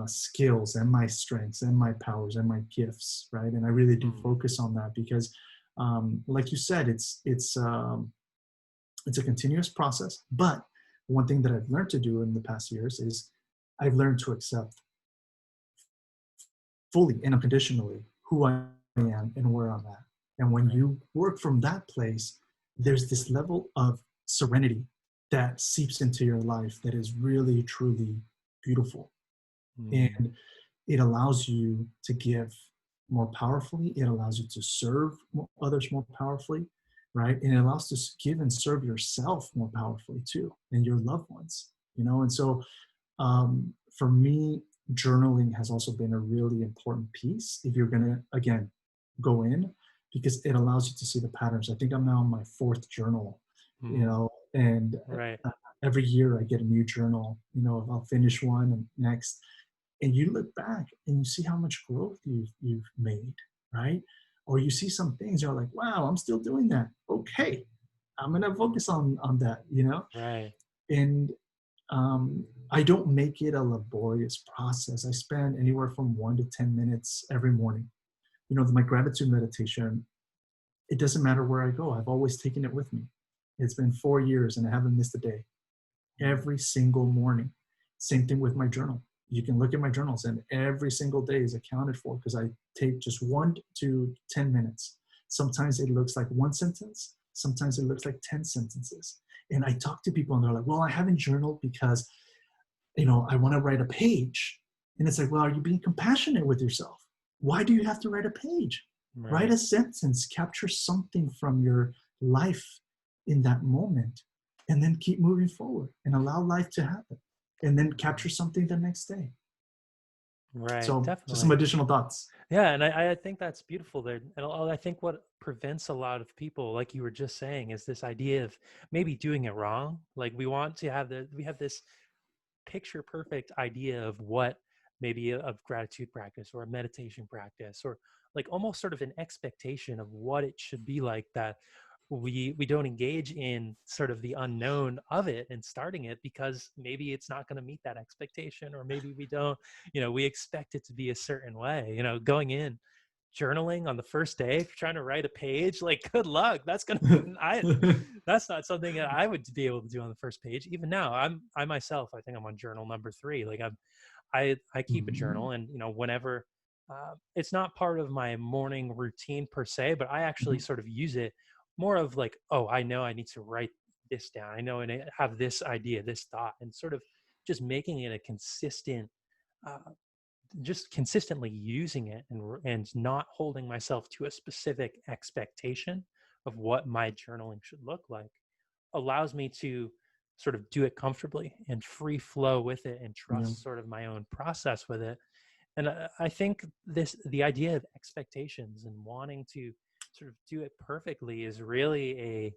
skills and my strengths and my powers and my gifts, right? And I really do Mm. focus on that because, like you said, it's a continuous process. But one thing that I've learned to do in the past years is I've learned to accept fully and unconditionally who I am and where I'm at. And when Right. you work from that place, there's this level of serenity that seeps into your life that is really, truly beautiful. Mm. And it allows you to give more powerfully. It allows you to serve others more powerfully, right? And it allows you to give and serve yourself more powerfully too, and your loved ones. And so for me, journaling has also been a really important piece if you're going to, again, go in, because it allows you to see the patterns. I think I'm now on my fourth journal, Mm. and Right. every year I get a new journal. I'll finish one and next, and you look back and you see how much growth you've made, right? Or you see some things, you're like, wow, I'm still doing that. Okay, I'm gonna focus on that, Right. and I don't make it a laborious process. I spend anywhere from 1 to 10 minutes every morning. My gratitude meditation, it doesn't matter where I go. I've always taken it with me. It's been 4 years and I haven't missed a day. Mm. Every single morning. Same thing with my journal. You can look at my journals and every single day is accounted for because I take just 1 to 10 minutes. Sometimes it looks like one sentence. Sometimes it looks like 10 sentences. And I talk to people and they're like, well, I haven't journaled because, I want to write a page. And it's like, well, are you being compassionate with yourself? Why do you have to write a page? Write Right. a sentence, capture something from your life in that moment, and then keep moving forward and allow life to happen. And then capture something the next day. Right. So just some Definitely. additional thoughts. Yeah, and I think that's beautiful there. And I think what prevents a lot of people, like you were just saying, is this idea of maybe doing it wrong. Like we have this picture perfect idea of what maybe a gratitude practice or a meditation practice, or like almost sort of an expectation of what it should be like, that we don't engage in sort of the unknown of it and starting it because maybe it's not going to meet that expectation, or maybe we don't, we expect it to be a certain way, going in journaling on the first day, if you're trying to write a page, like good luck. That's gonna I that's not something that I would be able to do on the first page. Even now, I myself, I think I'm on journal number 3. Like I keep a Mhm, journal, and whenever it's not part of my morning routine per se, but I actually mhm, sort of use it more of like, oh, I know I need to write this down. I know I have this idea, this thought, and sort of just making it a consistent uh, just consistently using it, and not holding myself to a specific expectation of what my journaling should look like, allows me to sort of do it comfortably and free flow with it and yeah, trust sort of my own process with it. And I think the idea of expectations and wanting to sort of do it perfectly is really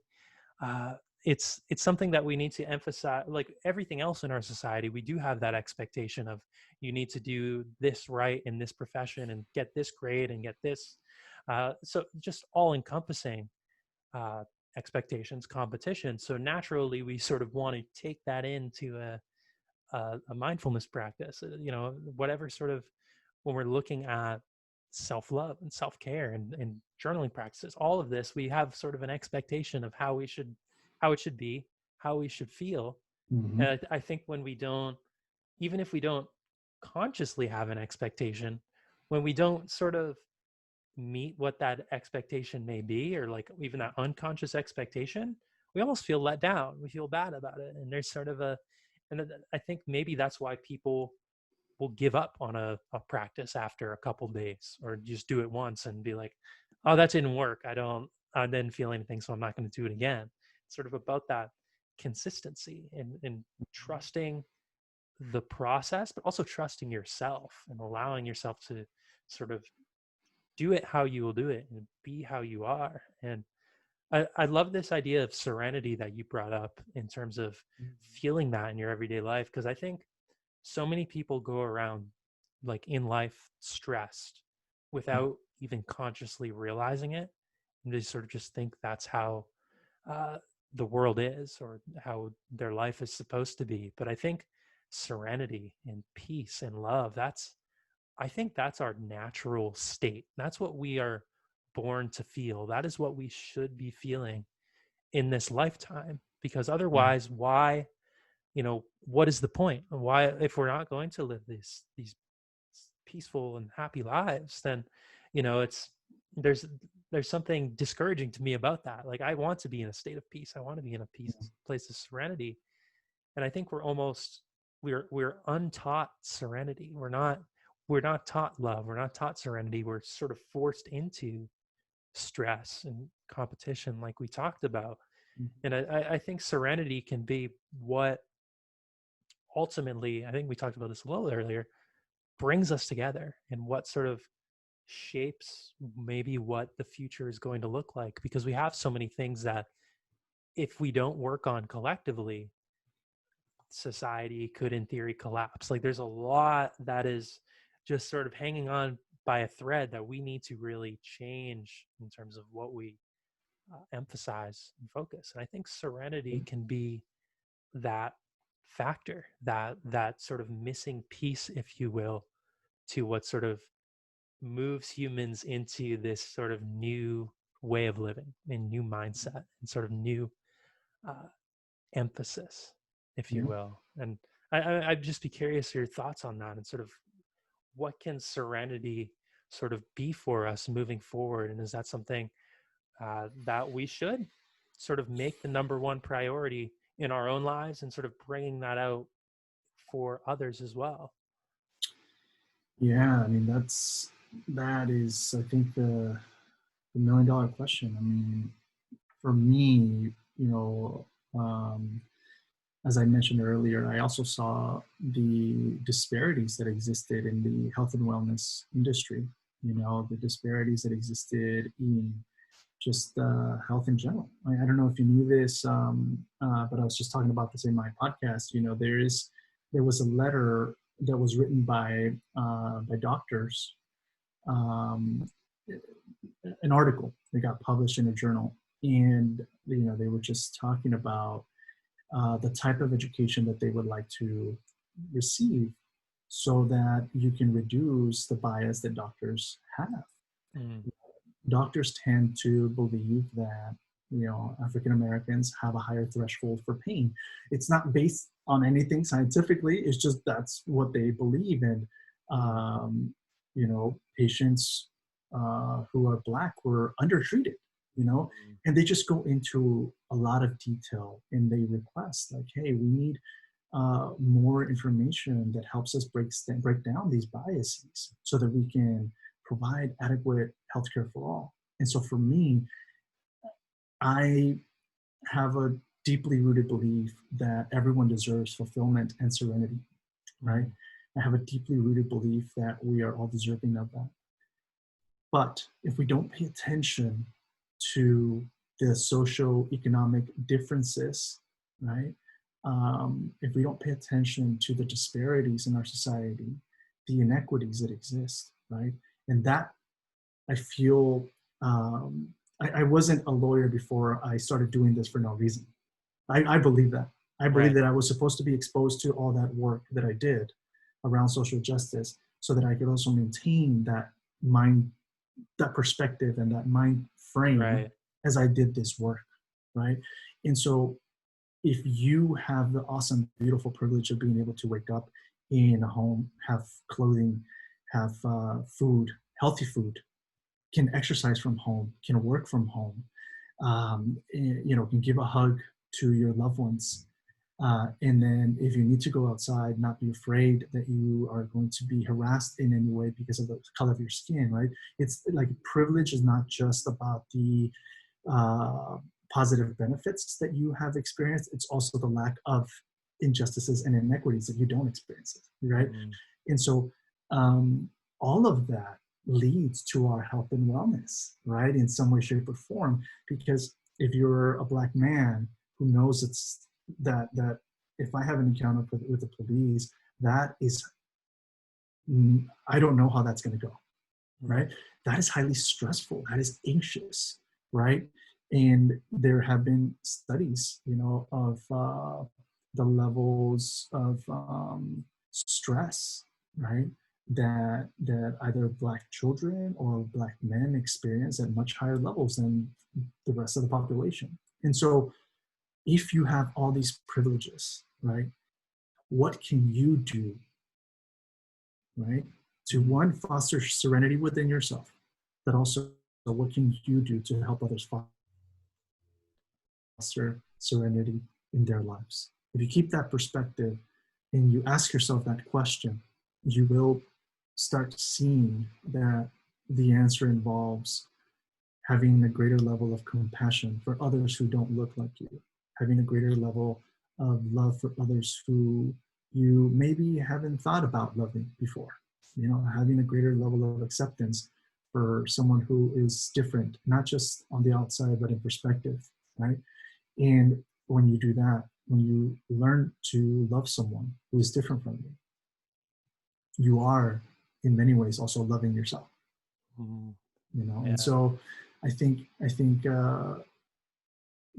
uh, it's something that we need to emphasize. Like everything else in our society, we do have that expectation of, you need to do this right in this profession and get this grade and get this, so just all encompassing uh, expectations, competition. So naturally we sort of want to take that into a mindfulness practice, whatever sort of, when we're looking at self-love and self-care and journaling practices, all of this, we have sort of an expectation of how it should be, how we should feel. mhm, And I think when we don't, even if we don't consciously have an expectation, when we don't sort of meet what that expectation may be, or like even that unconscious expectation, we almost feel let down, we feel bad about it, and there's sort of I think maybe that's why people will give up on a practice after a couple days, or just do it once and be like, oh, that didn't work, I didn't feel anything, so I'm not going to do it again. It's sort of about that consistency and trusting the process, but also trusting yourself and allowing yourself to sort of do it how you will do it and be how you are. And I love this idea of serenity that you brought up in terms of feeling that in your everyday life, because I think so many people go around like in life stressed yeah, without even consciously realizing it, and they sort of just think that's how uh, the world is, or how their life is supposed to be. But I think serenity and peace and love, I think that's our natural state. That's what we are born to feel. That is what we should be feeling in this lifetime. Because yeah, otherwise, why, what is the point? Why, if we're not going to live these peaceful and happy lives, then, it's, there's there's something discouraging to me about that. Like I want to be in a state of peace. I want to be in a peace place of serenity. And I think we're untaught serenity. We're not taught love. We're not taught serenity. We're sort of forced into stress and competition, like we talked about. mhm, And I think serenity can be what ultimately, I think we talked about this a little earlier, brings us together, and what sort of shapes maybe what the future is going to look like. Because we have so many things that, if we don't work on collectively, society could in theory collapse. Like there's a lot that is just sort of hanging on by a thread that we need to really change in terms of what we emphasize and focus. And I think serenity can be that factor, that sort of missing piece, if you will, to what sort of moves humans into this sort of new way of living and new mindset and sort of new uh, emphasis, if you yeah. will. And I'd just be curious your thoughts on that, and sort of what can serenity sort of be for us moving forward, and is that something that we should sort of make the number one priority in our own lives and sort of bringing that out for others as well. Yeah, I mean, that is, I think, the million dollar question. I mean, for me, um, as I mentioned earlier, I also saw the disparities that existed in the health and wellness industry. The disparities that existed in just health in general. I don't know if you knew this, but I was just talking about this in my podcast. There was a letter that was written by doctors, um, an article that got published in a journal, and they were just talking about the type of education that they would like to receive so that you can reduce the bias that doctors have. Mm. Doctors tend to believe that African Americans have a higher threshold for pain. It's not based on anything scientifically. It's just that's what they believe. And patients who are Black were undertreated. And they just go into a lot of detail and they request like, hey, we need more information that helps us break down these biases so that we can provide adequate healthcare for all. And so for me, I have a deeply rooted belief that everyone deserves fulfillment and serenity, right? I have a deeply rooted belief that we are all deserving of that. But if we don't pay attention to the socioeconomic differences, right? If we don't pay attention to the disparities in our society, the inequities that exist, right? And that I feel, I wasn't a lawyer before I started doing this for no reason. I believe that. I believe Right. that I was supposed to be exposed to all that work that I did around social justice so that I could also maintain that mind, that perspective and that mind frame Right. as I did this work, right? And so if you have the awesome, beautiful privilege of being able to wake up in a home, have clothing, have food, healthy food, can exercise from home, can work from home, can give a hug to your loved ones. And then if you need to go outside, not be afraid that you are going to be harassed in any way because of the color of your skin, right? It's like privilege is not just about the positive benefits that you have experienced. It's also the lack of injustices and inequities that you don't experience it, right? And so all of that leads to our health and wellness, right? In some way, shape, or form. Because if you're a Black man who knows it's that if I have an encounter with the police, that is, I don't know how that's going to go, right? That is highly stressful. That is anxious, right? And there have been studies, of the levels of stress, right? That either Black children or Black men experience at much higher levels than the rest of the population. And so if you have all these privileges, right, what can you do, right, to one, foster serenity within yourself, but also what can you do to help others foster serenity in their lives? If you keep that perspective and you ask yourself that question, you will start seeing that the answer involves having a greater level of compassion for others who don't look like you, having a greater level of love for others who you maybe haven't thought about loving before, having a greater level of acceptance for someone who is different, not just on the outside, but in perspective, right? And when you do that, when you learn to love someone who is different from you, you are in many ways also loving yourself. Yeah. And so I think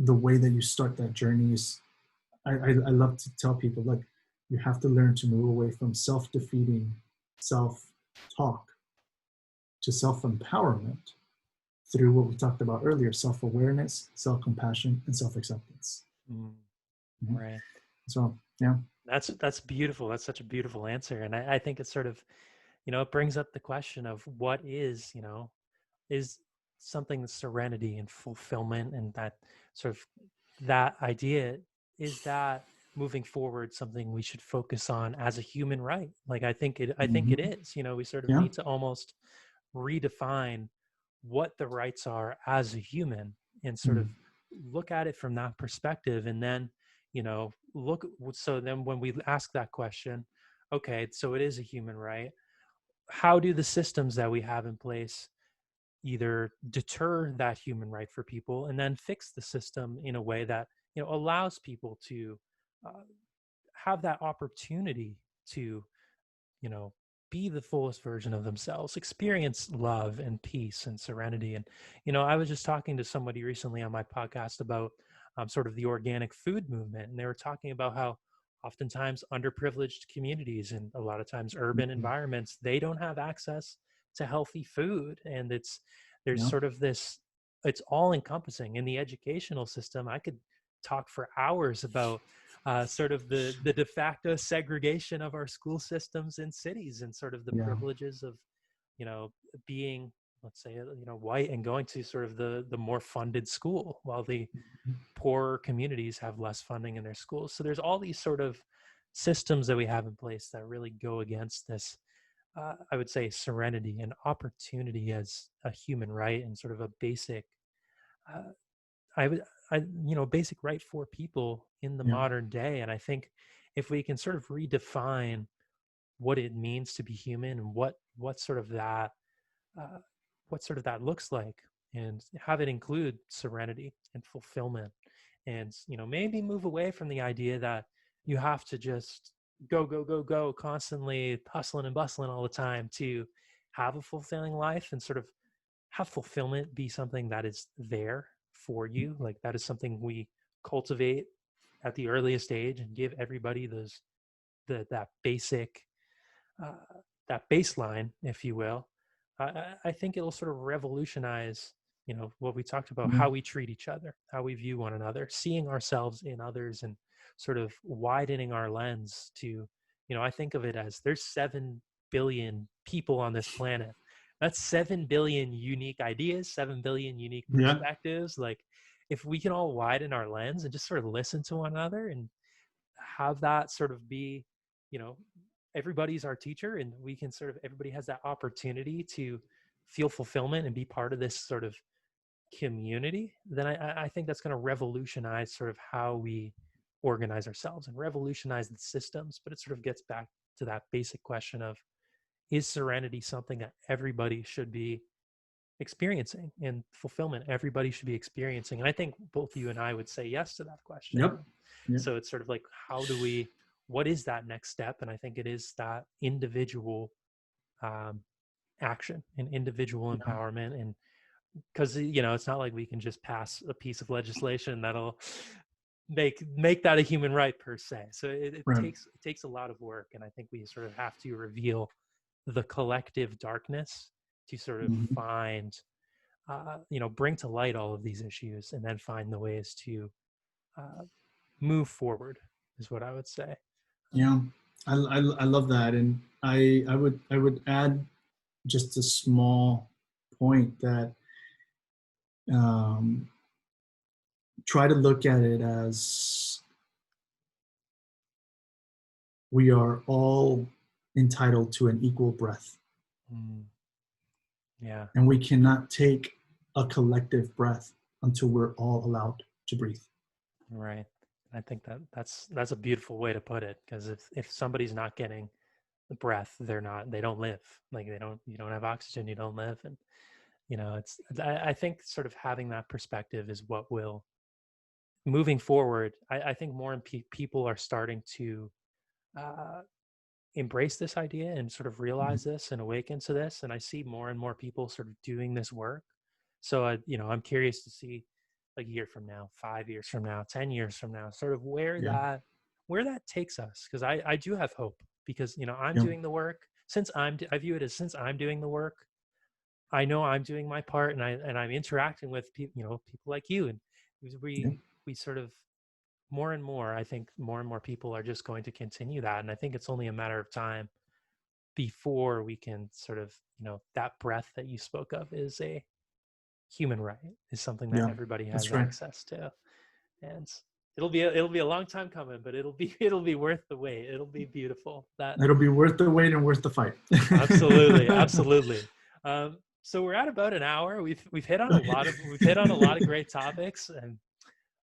the way that you start that journey is, I love to tell people, like, you have to learn to move away from self-defeating self-talk to self-empowerment through what we talked about earlier: self-awareness, self-compassion, and self-acceptance. Right. So yeah, That's beautiful. That's such a beautiful answer. And I think it's sort of, it brings up the question of what is, is something, serenity and fulfillment, and that sort of that idea, is that moving forward something we should focus on as a human right? Like I think it Hmm. is. We sort of Yeah. need to almost redefine what the rights are as a human, and sort of Mm. look at it from that perspective. And then look, so then when we ask that question, okay, so it is a human right, how do the systems that we have in place either deter that human right for people, and then fix the system in a way that allows people to uh, have that opportunity to you know, be the fullest version of themselves, experience love and peace and serenity. And, I was just talking to somebody recently on my podcast about sort of the organic food movement. And they were talking about how oftentimes underprivileged communities and a lot of times urban Mhm. environments, they don't have access to healthy food. And there's Yeah. sort of this, it's all encompassing in the educational system. I could talk for hours about sort of the de facto segregation of our school systems in cities, and sort of the Yeah. privileges of you know being, let's say, white, and going to sort of the more funded school, while the poorer communities have less funding in their schools. So there's all these sort of systems that we have in place that really go against this, I would say, serenity and opportunity as a human right, and sort of a basic, uh, I would, basic right for people in the Yeah. modern day. And I think if we can sort of redefine what it means to be human, and uh, what sort of that looks like, and have it include serenity and fulfillment, and maybe move away from the idea that you have to just go go go go, constantly hustling and bustling all the time to have a fulfilling life, and sort of have fulfillment be something that is there for you. Like that is something we cultivate at the earliest age, and give everybody that basic, uh, that baseline, if you will. I think it'll sort of revolutionize, what we talked about, Yeah. how we treat each other, how we view one another, seeing ourselves in others, and sort of widening our lens to, I think of it as there's 7 billion people on this planet. That's 7 billion unique ideas, 7 billion unique Yeah. perspectives. Like, if we can all widen our lens and just sort of listen to one another, and have that sort of be, you know, everybody's our teacher, and we can sort of, everybody has that opportunity to feel fulfillment and be part of this sort of community, then I think that's going to revolutionize sort of how we organize ourselves and revolutionize the systems. But it sort of gets back to that basic question of, is serenity something that everybody should be experiencing, and fulfillment everybody should be experiencing? And I think both you and I would say yes to that question. Yep. Yeah. So it's sort of like, how do we, what is that next step? And I think it is that individual um, action and individual Yeah. empowerment. And because it's not like we can just pass a piece of legislation that'll make that a human right per se. So it Right. takes a lot of work, and I think we sort of have to reveal the collective darkness to sort of Hmm. find, bring to light all of these issues, and then find the ways to uh, move forward, is what I would say. Um, Yeah. I love that, and I would add just a small point that, um, try to look at it as we are all entitled to an equal breath, mm, yeah, and we cannot take a collective breath until we're all allowed to breathe. right. I think that's a beautiful way to put it, because if somebody's not getting the breath, they don't live. Like, you don't have oxygen, you don't live. And I think sort of having that perspective is what will, moving forward. I think more people are starting to uh, embrace this idea and sort of realize Mhm. this and awaken to this. And I see more and more people sort of doing this work. So I'm curious to see, like, a year from now, 5 years from now, 10 years from now, sort of Yeah. where that takes us. Because I do have hope, because I'm Yeah. doing the work. I view it as, since I'm doing the work, I know I'm doing my part, and I'm interacting with people, people like you, and Yeah. we sort of, more and more, I think more and more people are just going to continue that. And I think it's only a matter of time before we can sort of, that breath that you spoke of is human right, is something that Yeah, everybody that's has right. access to. And it'll be a long time coming, but it'll be worth the wait. It'll be beautiful. That It'll be worth the wait and worth the fight. absolutely, absolutely. So we're at about an hour. We've hit on a lot of great topics, and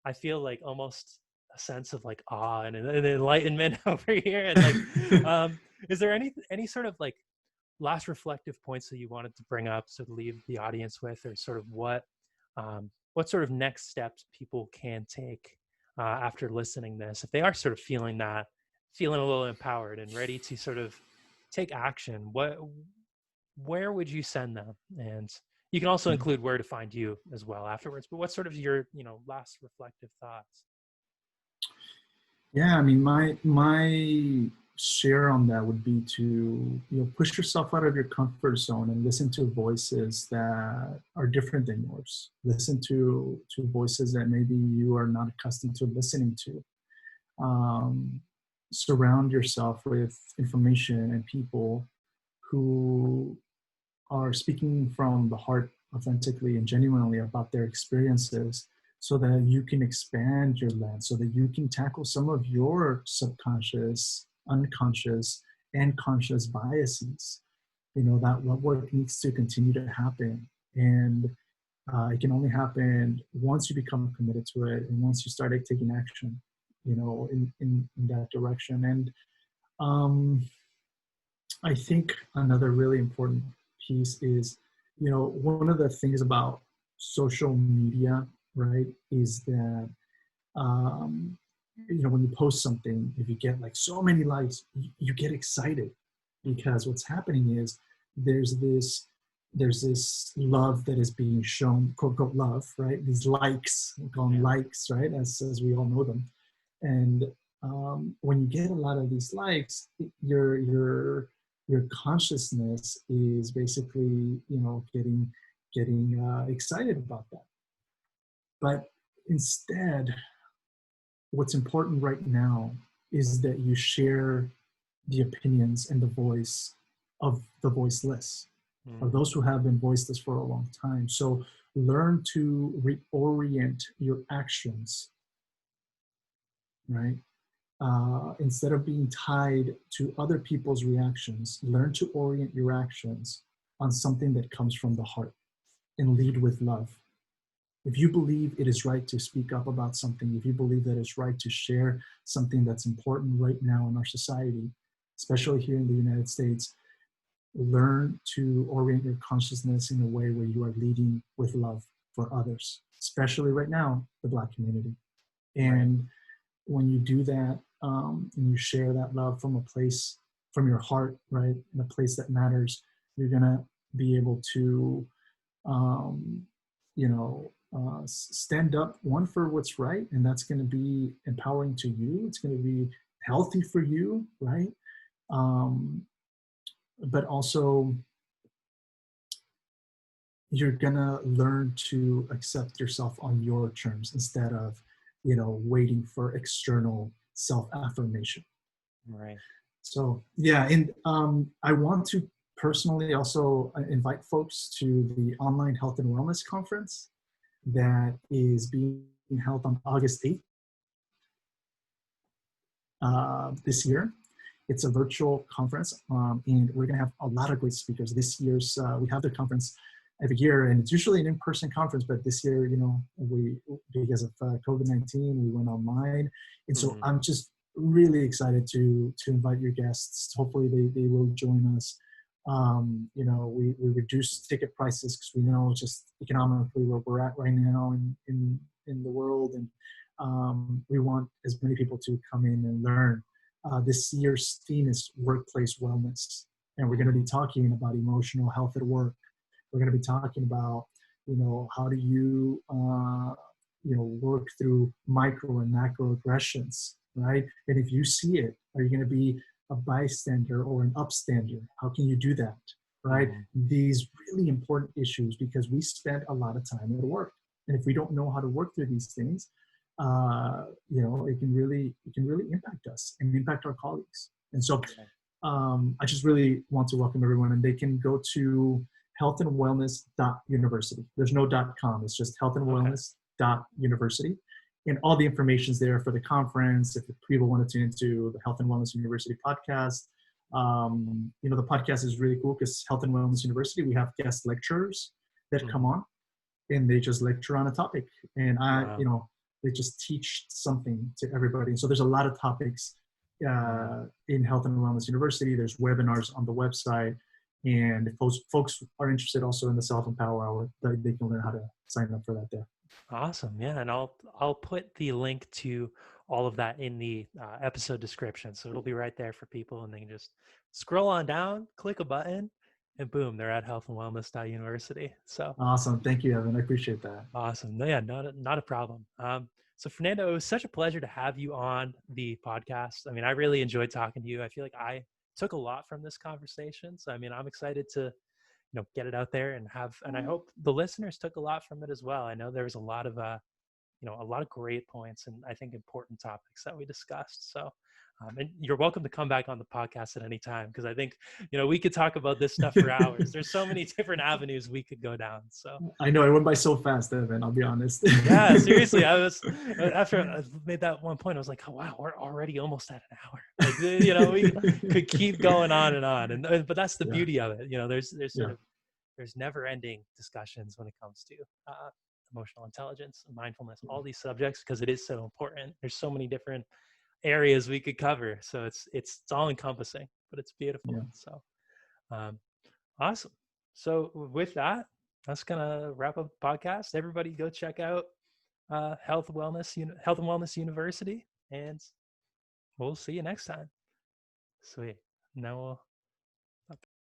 I feel like almost a sense of like awe and enlightenment over here. And like, is there any sort of like last reflective points that you wanted to bring up to leave the audience with, or sort of what sort of next steps people can take after listening this, if they are sort of feeling a little empowered and ready to sort of take action? Where would you send them? And you can also include where to find you as well afterwards. But what's sort of your last reflective thoughts? Yeah, I mean, my share on that would be to push yourself out of your comfort zone and listen to voices that are different than yours. Listen to voices that maybe you are not accustomed to listening to. Um, Surround yourself with information and people who are speaking from the heart authentically and genuinely about their experiences, so that you can expand your lens, so that you can tackle some of your subconscious, unconscious, and conscious biases. That work needs to continue to happen. And it can only happen once you become committed to it and once you start taking action, in that direction. And um, I think another really important piece is, one of the things about social media, right, is that, um, when you post something, if you get like so many likes, you get excited, because what's happening is there's this there's this love that is being shown, quote unquote love, right? These likes, we call them Yeah. likes, right? As we all know them. And when you get a lot of these likes, your consciousness is basically, getting excited about that. But instead, what's important right now is that you share the opinions and the voice of the voiceless, of Mm, those who have been voiceless for a long time. So learn to reorient your actions, right? Instead of being tied to other people's reactions, learn to orient your actions on something that comes from the heart, and lead with love. If you believe it is right to speak up about something, if you believe that it's right to share something that's important right now in our society, especially here in the United States, learn to orient your consciousness in a way where you are leading with love for others, especially right now, the Black community. right. And when you do that, and you share that love from a place, from your heart, right, in a place that matters, you're gonna be able to, um, stand up, one, for what's right, and that's going to be empowering to you. It's going to be healthy for you, right? Um, but also, you're going to learn to accept yourself on your terms instead of, waiting for external self-affirmation. Right. So yeah, and I want to personally also invite folks to the online health and wellness conference that is being held on August 8th this year. It's a virtual conference, and we're going to have a lot of great speakers. This year's, we have the conference every year, and it's usually an in-person conference, but this year, we, because of COVID-19, we went online. And so Mm, I'm just really excited to invite your guests. Hopefully they will join us. We reduce ticket prices because we know just economically where we're at right now in the world. And we want as many people to come in and learn. This year's theme is workplace wellness, and we're going to be mm, talking about emotional health at work. We're going to be talking about, how do you, work through micro and macro aggressions, right? And if you see it, are you going to be a bystander or an upstander? How can you do that, right? mm, These really important issues, because we spend a lot of time at work, and if we don't know how to work through these things, it can really impact us and impact our colleagues. And so right. I just really want to welcome everyone, and they can go to healthandwellness.university. There's no .com. It's just Okay. healthandwellness.university. And all the information's there for the conference. If people want to tune into the Health and Wellness University podcast, the podcast is really cool because Health and Wellness University, we have guest lecturers that come Hmm. on and they just lecture on a topic. And Wow. they just teach something to everybody. And so there's a lot of topics Mm. in Health and Wellness University. There's webinars on the website. And if folks are interested also in the Self-Empower Hour, they can learn how to sign up for that there. Awesome. Yeah, and I'll put the link to all of that in the episode description, so it'll be right there for people, and they can just scroll on down, click a button, and boom, they're at healthandwellness.university. So Awesome. Thank you, Evan. I appreciate that. awesome. No, yeah, not a problem. So Fernando, it was such a pleasure to have you on the podcast. I mean, I really enjoyed talking to you. I feel like I took a lot from this conversation. So I mean, I'm excited to get it out there and I hope the listeners took a lot from it as well. I know there was a lot of a lot of great points and I think important topics that we discussed. So, and you're welcome to come back on the podcast at any time because I think, we could talk about this stuff for hours. There's so many different avenues we could go down. So, I know it went by so fast, Evan. I'll be honest. yeah, seriously, I was after I made that one point, I was like, oh wow, we're already almost at an hour. Like, we could keep going on and on, and but that's the Yeah. beauty of it. There's sort Yeah. of there's never ending discussions when it comes to emotional intelligence, mindfulness, all these subjects, because it is so important. There's so many different areas we could cover. So it's all encompassing, but it's Yeah. beautiful. So um, awesome. So with that, that's gonna wrap up the podcast. Everybody go check out Health and Wellness University, and we'll see you next time. Sweet. Now we'll